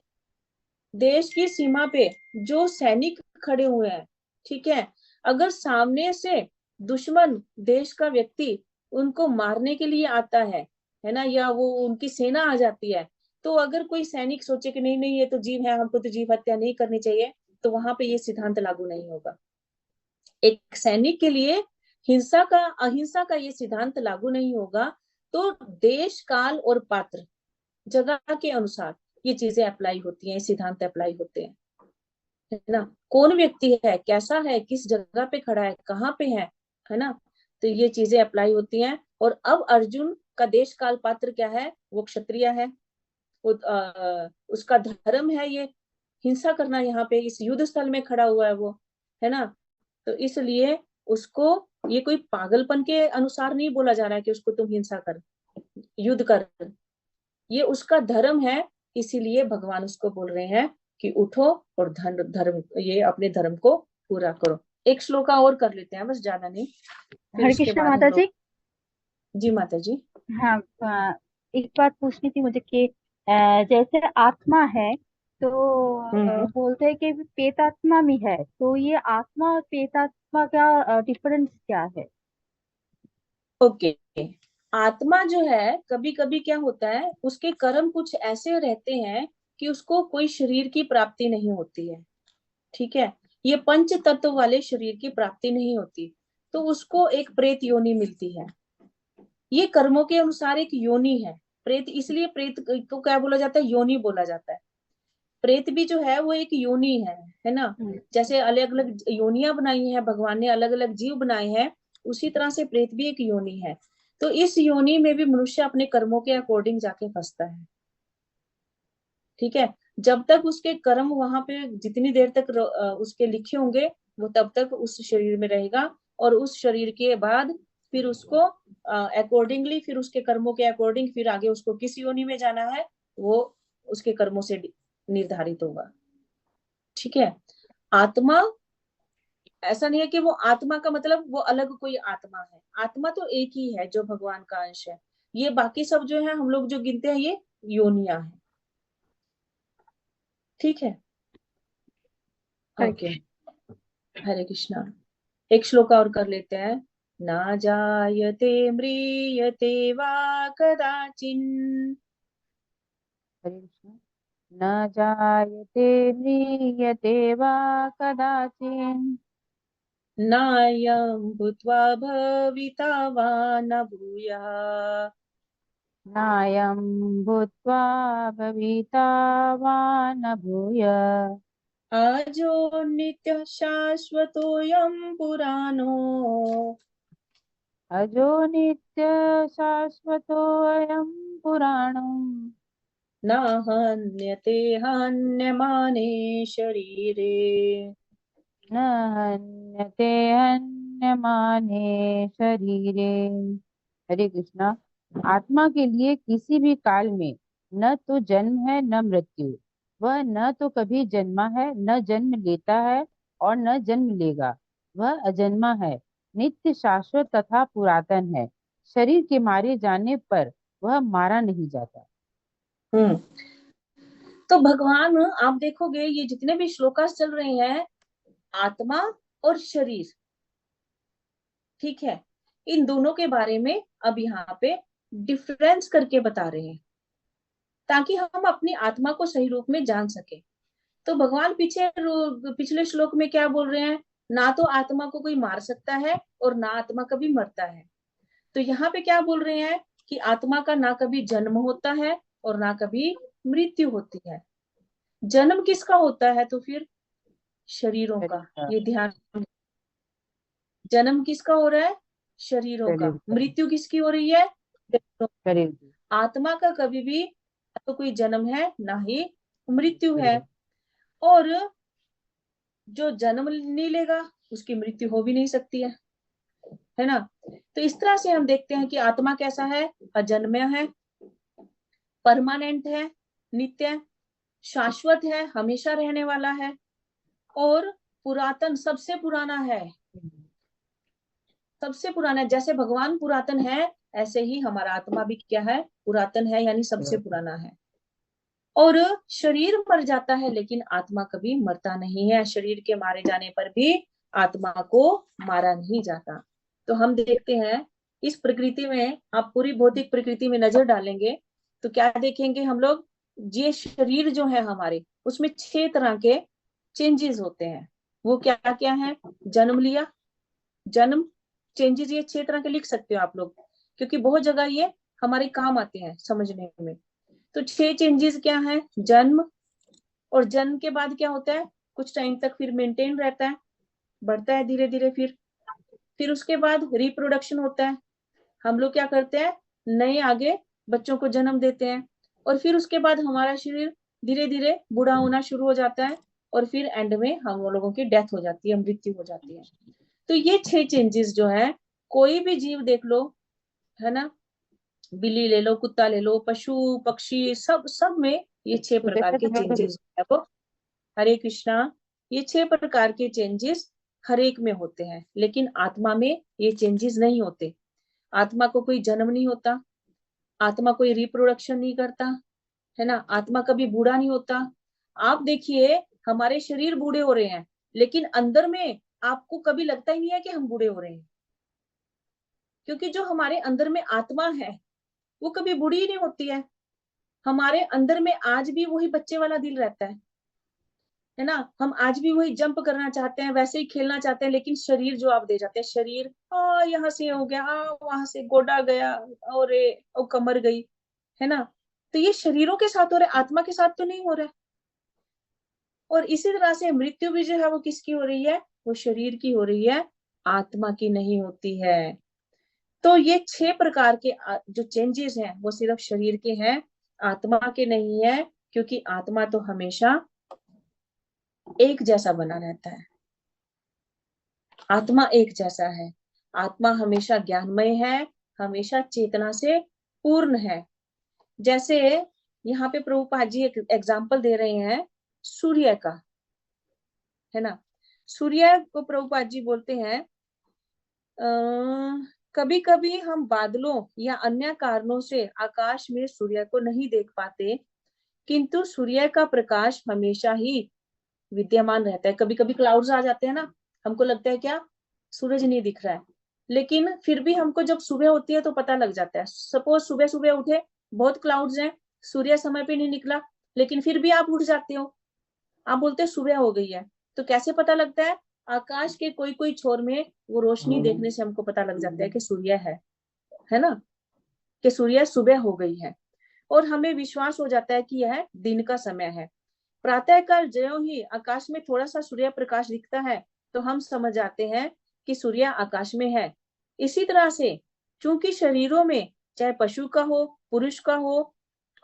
देश की सीमा पे जो सैनिक खड़े हुए हैं, ठीक है, अगर सामने से दुश्मन देश का व्यक्ति उनको मारने के लिए आता है ना, या वो उनकी सेना आ जाती है, तो अगर कोई सैनिक सोचे कि नहीं नहीं ये तो जीव है, हमको तो जीव हत्या नहीं करनी चाहिए, तो वहां पे ये सिद्धांत लागू नहीं होगा। एक सैनिक के लिए हिंसा का अहिंसा का ये सिद्धांत लागू नहीं होगा। तो देश, काल और पात्र, जगह के अनुसार ये चीजें अप्लाई होती हैं, सिद्धांत अप्लाई होते हैं, है ना। कौन व्यक्ति है, कैसा है, किस जगह पे खड़ा है, कहाँ पे है ना, तो ये चीजें अप्लाई होती हैं। और अब अर्जुन का देश, काल, पात्र क्या है, वो क्षत्रिय है, वो उसका धर्म है ये हिंसा करना, यहाँ पे इस युद्ध स्थल में खड़ा हुआ है वो, है ना। तो इसलिए उसको ये कोई पागलपन के अनुसार नहीं बोला जा रहा है कि उसको तुम हिंसा कर, युद्ध कर, ये उसका धर्म है। इसीलिए भगवान उसको बोल रहे हैं कि उठो और धर्म ये अपने धर्म को पूरा करो। एक श्लोका और कर लेते हैं, बस ज्यादा नहीं, फिर हरे उसके कृष्ण बाद हम माता लोग। जी। जी माता जी। हाँ, एक बात पूछनी थी मुझे कि जैसे आत्मा है तो हम्म। बोलते हैं कि प्रेतात्मा भी है, तो ये आत्मा और प्रेतात्मा का डिफरेंस क्या है? ओके, आत्मा जो है कभी कभी क्या होता है, उसके कर्म कुछ ऐसे रहते हैं कि उसको कोई शरीर की प्राप्ति नहीं होती है, ठीक है, ये पंच तत्व वाले शरीर की प्राप्ति नहीं होती, तो उसको एक प्रेत योनि मिलती है। ये कर्मों के अनुसार एक योनि है प्रेत, इसलिए प्रेत को क्या बोला जाता है, योनि बोला जाता है। प्रेत भी जो है वो एक योनि है ना। जैसे अलग अलग योनियां बनाई हैं भगवान ने, अलग अलग जीव बनाए हैं, उसी तरह से प्रेत भी एक योनि है। तो इस योनि में भी मनुष्य अपने कर्मों के अकॉर्डिंग जाके फंसता है, ठीक है। जब तक उसके कर्म वहां पे जितनी देर तक उसके लिखे होंगे, वो तब तक उस शरीर में रहेगा, और उस शरीर के बाद फिर उसको अकॉर्डिंगली, फिर उसके कर्मों के अकॉर्डिंग फिर आगे उसको किस योनि में जाना है, वो उसके कर्मों से निर्धारित होगा, ठीक है। आत्मा ऐसा नहीं है कि वो आत्मा का मतलब वो अलग कोई आत्मा है, आत्मा तो एक ही है जो भगवान का अंश है। ये बाकी सब जो है हम लोग जो गिनते हैं ये योनियां है, ठीक है। हरे ओके, हरे कृष्णा। एक श्लोक और कर लेते हैं। ना जायते म्रियते वा कदाचिन, हरे कृष्ण। न जायते म्रियते वा कदाचिन्, नायं भूत्वा भविता वा न भूयः, नायं भूत्वा भविता वा न भूयः, आजो नित्यः शाश्वतोऽयं पुराणो, अजो नित्य शाश्वतोऽयं पुराणो, न हन्यते हन्यमाने शरीरे। न हन्यते हन्यमाने शरीरे। हरे कृष्णा। आत्मा के लिए किसी भी काल में न तो जन्म है न मृत्यु। वह न तो कभी जन्मा है न जन्म लेता है और न जन्म लेगा। वह अजन्मा है, नित्य, शाश्वत तथा पुरातन है। शरीर के मारे जाने पर वह मारा नहीं जाता। हम्म तो भगवान, आप देखोगे ये जितने भी श्लोकास चल रहे हैं, आत्मा और शरीर, ठीक है, इन दोनों के बारे में अब यहाँ पे डिफरेंस करके बता रहे हैं, ताकि हम अपनी आत्मा को सही रूप में जान सके। तो भगवान पिछले श्लोक में क्या बोल रहे हैं? ना तो आत्मा को कोई मार सकता है और ना आत्मा कभी मरता है। तो यहाँ पे क्या बोल रहे हैं कि आत्मा का ना कभी जन्म होता है और ना कभी मृत्यु होती है। जन्म किसका होता है? तो फिर शरीरों शरीर का। का। ये ध्यान, जन्म किसका हो रहा है? शरीरों का। शरीर का। मृत्यु किसकी हो रही है? शरीर की। आत्मा का कभी भी ना तो कोई जन्म है ना ही मृत्यु है। शरीर। और जो जन्म नहीं लेगा उसकी मृत्यु हो भी नहीं सकती है ना। तो इस तरह से हम देखते हैं कि आत्मा कैसा है? अजन्म्य है, परमानेंट है, नित्य, शाश्वत है, हमेशा रहने वाला है, और पुरातन, सबसे पुराना है। सबसे पुराना है। जैसे भगवान पुरातन है, ऐसे ही हमारा आत्मा भी क्या है? पुरातन है, यानी सबसे पुराना है। और शरीर मर जाता है लेकिन आत्मा कभी मरता नहीं है। शरीर के मारे जाने पर भी आत्मा को मारा नहीं जाता। तो हम देखते हैं इस प्रकृति में, आप पूरी भौतिक प्रकृति में नजर डालेंगे तो क्या देखेंगे हम लोग? ये शरीर जो है हमारे, उसमें 6 तरह के चेंजेस होते हैं। वो क्या क्या है? जन्म लिया, जन्म, चेंजेस, ये 6 तरह के लिख सकते हो आप लोग, क्योंकि बहुत जगह ये हमारे काम आते हैं समझने में। तो 6 चेंजेस क्या है? जन्म, और जन्म के बाद क्या होता है? कुछ टाइम तक फिर मेंटेन रहता है, बढ़ता है धीरे धीरे। फिर उसके बाद रिप्रोडक्शन होता है। हम लोग क्या करते हैं? नए आगे बच्चों को जन्म देते हैं, और फिर उसके बाद हमारा शरीर धीरे धीरे बूढ़ा होना शुरू हो जाता है, और फिर एंड में हम लोगों की डेथ हो जाती है, मृत्यु हो जाती है। तो ये 6 चेंजेस जो है, कोई भी जीव देख लो, है ना, बिल्ली ले लो, कुत्ता ले लो, पशु पक्षी, सब सब में ये 6 तो प्रकार जैसे के तुम लोग चेंजेस है वो। हरे कृष्णा। ये 6 प्रकार के चेंजेस हर एक में होते हैं, लेकिन आत्मा में ये चेंजेस नहीं होते। आत्मा को कोई जन्म नहीं होता, आत्मा कोई रिप्रोडक्शन नहीं करता, है ना, आत्मा कभी बूढ़ा नहीं होता। आप देखिए, हमारे शरीर बूढ़े हो रहे हैं, लेकिन अंदर में आपको कभी लगता ही नहीं है कि हम बूढ़े हो रहे हैं, क्योंकि जो हमारे अंदर में आत्मा है वो कभी बूढ़ी ही नहीं होती है। हमारे अंदर में आज भी वही बच्चे वाला दिल रहता है ना। हम आज भी वही जंप करना चाहते हैं, वैसे ही खेलना चाहते हैं, लेकिन शरीर जो आप दे जाते हैं, शरीर यहाँ से हो गया, वहां से गोडा गया, और कमर गई, है ना। तो ये शरीरों के साथ हो रहा है, आत्मा के साथ तो नहीं हो रहा है। और इसी तरह से मृत्यु भी जो है वो किसकी हो रही है? वो शरीर की हो रही है, आत्मा की नहीं होती है। तो ये 6 प्रकार के जो चेंजेस हैं वो सिर्फ शरीर के हैं, आत्मा के नहीं है, क्योंकि आत्मा तो हमेशा एक जैसा बना रहता है। आत्मा एक जैसा है, आत्मा हमेशा ज्ञानमय है, हमेशा चेतना से पूर्ण है। जैसे यहाँ पे प्रभुपाद जी एक एग्जाम्पल दे रहे हैं सूर्य का, है ना। सूर्य को प्रभुपाद जी बोलते हैं, कभी कभी हम बादलों या अन्य कारणों से आकाश में सूर्य को नहीं देख पाते, किंतु सूर्य का प्रकाश हमेशा ही विद्यमान रहता है। कभी कभी क्लाउड्स आ जाते हैं ना, हमको लगता है क्या सूरज नहीं दिख रहा है, लेकिन फिर भी हमको जब सुबह होती है तो पता लग जाता है। सपोज सुबह सुबह उठे, बहुत क्लाउड्स हैं, सूर्य समय पे नहीं निकला, लेकिन फिर भी आप उठ जाते हो, आप बोलते हैं सुबह हो गई है। तो कैसे पता लगता है? आकाश के कोई कोई छोर में वो रोशनी देखने से हमको पता लग जाता है कि सूर्य है ना, कि सूर्य सुबह हो गई है, और हमें विश्वास हो जाता है कि यह दिन का समय है। प्रातःकाल ज्यों ही आकाश में थोड़ा सा सूर्य प्रकाश दिखता है तो हम समझ जाते हैं कि सूर्य आकाश में है। इसी तरह से चूंकि शरीरों में, चाहे पशु का हो पुरुष का हो,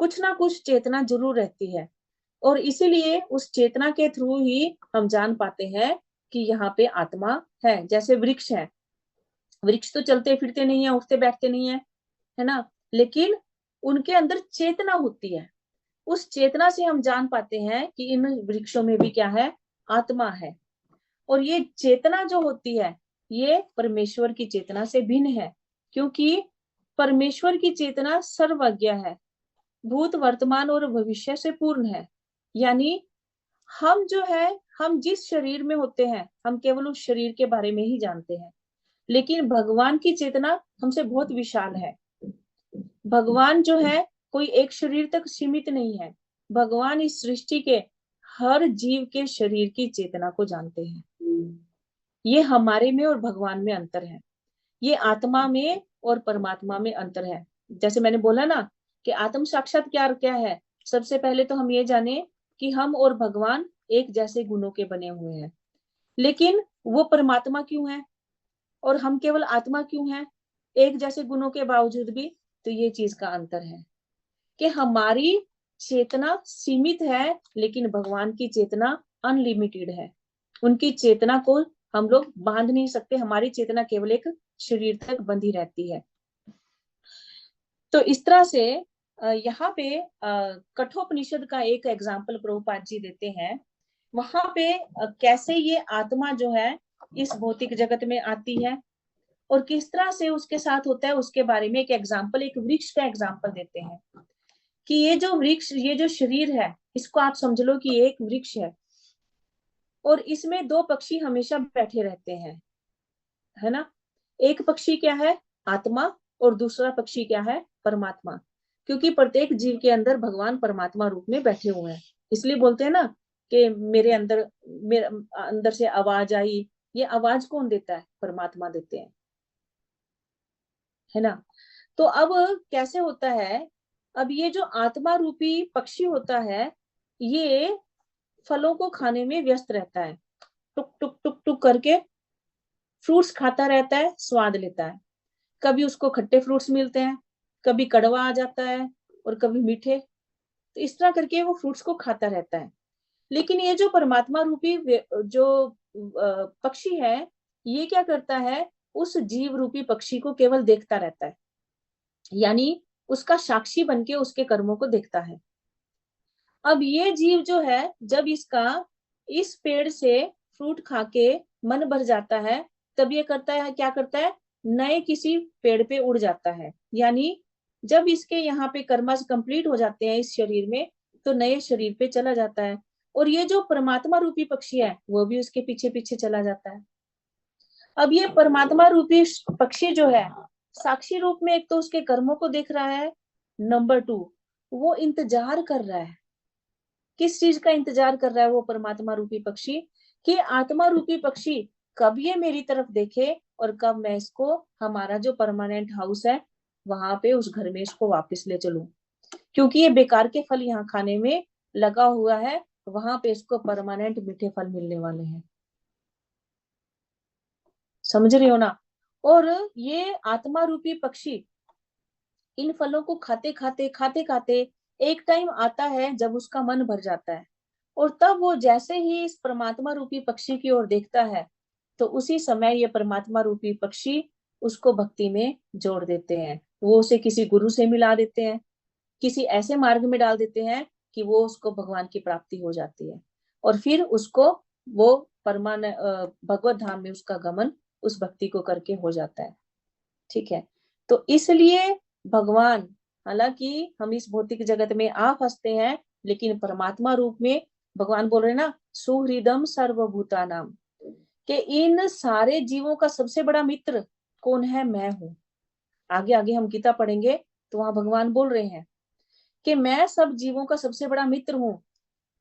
कुछ ना कुछ चेतना जरूर रहती है, और इसीलिए उस चेतना के थ्रू ही हम जान पाते हैं कि यहाँ पे आत्मा है। जैसे वृक्ष है, वृक्ष तो चलते फिरते नहीं है, उठते बैठते नहीं है, है ना। लेकिन उनके अंदर चेतना होती है। उस चेतना से हम जान पाते हैं कि इन वृक्षों में भी क्या है, आत्मा है। और ये चेतना जो होती है ये परमेश्वर की चेतना से भिन्न है, क्योंकि परमेश्वर की चेतना सर्वज्ञ है, भूत वर्तमान और भविष्य से पूर्ण है। यानी हम जो है, हम जिस शरीर में होते हैं हम केवल उस शरीर के बारे में ही जानते हैं, लेकिन भगवान की चेतना हमसे बहुत विशाल है। भगवान जो है कोई एक शरीर तक सीमित नहीं है। भगवान इस सृष्टि के हर जीव के शरीर की चेतना को जानते हैं। ये हमारे में और भगवान में अंतर है, ये आत्मा में और परमात्मा में अंतर है। जैसे मैंने बोला ना कि आत्म साक्षात्कार क्या है, सबसे पहले तो हम ये जाने कि हम और भगवान एक जैसे गुणों के बने हुए हैं, लेकिन वो परमात्मा क्यों है और हम केवल आत्मा क्यों है एक जैसे गुणों के बावजूद भी। तो ये चीज का अंतर है कि हमारी चेतना सीमित है, लेकिन भगवान की चेतना अनलिमिटेड है। उनकी चेतना को हम लोग बांध नहीं सकते, हमारी चेतना केवल एक शरीर तक बंधी रहती है। तो इस तरह से यहाँ पे कठोपनिषद का एक एग्जाम्पल प्रभुपाद जी देते हैं। वहां पे कैसे ये आत्मा जो है इस भौतिक जगत में आती है और किस तरह से उसके साथ होता है, उसके बारे में एक एग्जाम्पल, एक वृक्ष का एग्जाम्पल देते हैं कि ये जो वृक्ष, ये जो शरीर है, इसको आप समझ लो कि एक वृक्ष है और इसमें दो पक्षी हमेशा बैठे रहते हैं, है ना। एक पक्षी क्या है, आत्मा, और दूसरा पक्षी क्या है, परमात्मा। क्योंकि प्रत्येक जीव के अंदर भगवान परमात्मा रूप में बैठे हुए हैं। इसलिए बोलते हैं ना कि मेरे अंदर से आवाज आई। ये आवाज कौन देता है, परमात्मा देते हैं, है ना। तो अब कैसे होता है, अब ये जो आत्मा रूपी पक्षी होता है ये फलों को खाने में व्यस्त रहता है, टुक टुक टुक टुक करके फ्रूट्स खाता रहता है, स्वाद लेता है। कभी उसको खट्टे फ्रूट्स मिलते हैं, कभी कड़वा आ जाता है और कभी मीठे। तो इस तरह करके वो फ्रूट्स को खाता रहता है। लेकिन ये जो परमात्मा रूपी जो पक्षी है ये क्या करता है, उस जीव रूपी पक्षी को केवल देखता रहता है, यानी उसका साक्षी बनके उसके कर्मों को देखता है। अब ये जीव जो है जब इसका इस पेड़ से फ्रूट खा के मन भर जाता है, तब ये करता है, क्या करता है, नए किसी पेड़ पे उड़ जाता है। यानी जब इसके यहाँ पे कर्म कंप्लीट हो जाते हैं इस शरीर में, तो नए शरीर पे चला जाता है। और ये जो परमात्मा रूपी पक्षी है वो भी उसके पीछे पीछे चला जाता है। अब ये परमात्मा रूपी पक्षी जो है साक्षी रूप में एक तो उसके कर्मों को देख रहा है, नंबर 2 वो इंतजार कर रहा है। किस चीज का इंतजार कर रहा है वो परमात्मा रूपी पक्षी, कि आत्मा रूपी पक्षी कब ये मेरी तरफ देखे और कब मैं इसको हमारा जो परमानेंट हाउस है वहां पे उस घर में इसको वापस ले चलूं। क्योंकि ये बेकार के फल यहाँ खाने में लगा हुआ है, वहां पे इसको परमानेंट मीठे फल मिलने वाले हैं। समझ रहे हो ना। और ये आत्मा रूपी पक्षी इन फलों को खाते खाते एक टाइम आता है जब उसका मन भर जाता है, और तब वो जैसे ही इस परमात्मा रूपी पक्षी की ओर देखता है तो उसी समय ये परमात्मा रूपी पक्षी उसको भक्ति में जोड़ देते हैं। वो उसे किसी गुरु से मिला देते हैं, किसी ऐसे मार्ग में डाल देते हैं कि वो उसको भगवान की प्राप्ति हो जाती है, और फिर उसको वो भगवत धाम में उसका गमन उस भक्ति को करके हो जाता है। ठीक है। तो इसलिए भगवान, हालांकि हम इस भौतिक जगत में आ फंसते हैं, लेकिन परमात्मा रूप में भगवान बोल रहे हैं ना, सुहृदम सर्वभूतानाम, कि इन सारे जीवों का सबसे बड़ा मित्र कौन है, मैं हूं। आगे आगे हम गीता पढ़ेंगे तो वहां भगवान बोल रहे हैं कि मैं सब जीवों का सबसे बड़ा मित्र हूँ,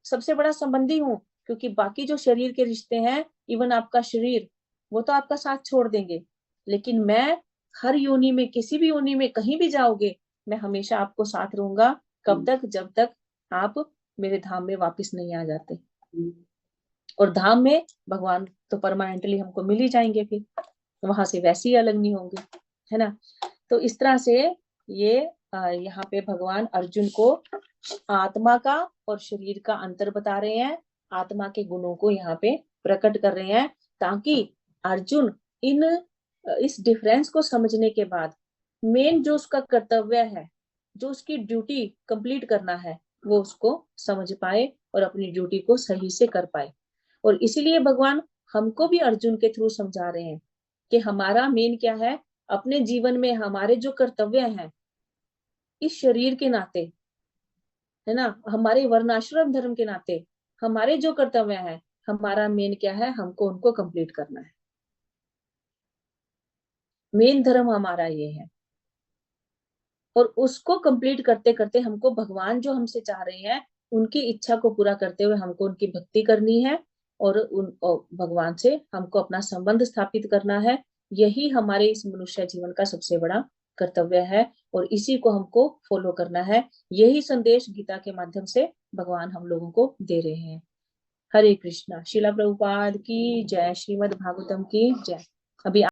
सबसे बड़ा संबंधी हूँ। क्योंकि बाकी जो शरीर के रिश्ते हैं, इवन आपका शरीर, वो तो आपका साथ छोड़ देंगे, लेकिन मैं हर योनि में, किसी भी योनि में कहीं भी जाओगे, मैं हमेशा आपको साथ रहूंगा। कब तक, जब तक आप मेरे धाम में वापस नहीं आ जाते। और धाम में भगवान तो परमानेंटली हमको मिल ही जाएंगे, फिर वहां से वैसे ही अलग नहीं होंगे, है ना। तो इस तरह से ये यहाँ पे भगवान अर्जुन को आत्मा का और शरीर का अंतर बता रहे हैं, आत्मा के गुणों को यहाँ पे प्रकट कर रहे हैं, ताकि अर्जुन इस डिफरेंस को समझने के बाद मेन जो उसका कर्तव्य है, जो उसकी ड्यूटी कंप्लीट करना है, वो उसको समझ पाए और अपनी ड्यूटी को सही से कर पाए। और इसीलिए भगवान हमको भी अर्जुन के थ्रू समझा रहे हैं कि हमारा मेन क्या है, अपने जीवन में हमारे जो कर्तव्य हैं इस शरीर के नाते, है ना, हमारे वर्णाश्रम धर्म के नाते हमारे जो कर्तव्य हैं, हमारा मेन क्या है, हमको उनको कंप्लीट करना है। मेन धर्म हमारा ये है। और उसको कंप्लीट करते करते हमको भगवान जो हमसे चाह रहे हैं उनकी इच्छा को पूरा करते हुए हमको उनकी भक्ति करनी है और भगवान से हमको अपना संबंध स्थापित करना है। यही हमारे इस मनुष्य जीवन का सबसे बड़ा कर्तव्य है और इसी को हमको फॉलो करना है। यही संदेश गीता के माध्यम से भगवान हम लोगों को दे रहे हैं। हरे कृष्णा। श्रीला प्रभुपाद की जय। श्रीमद् भागवतम की जय। अभी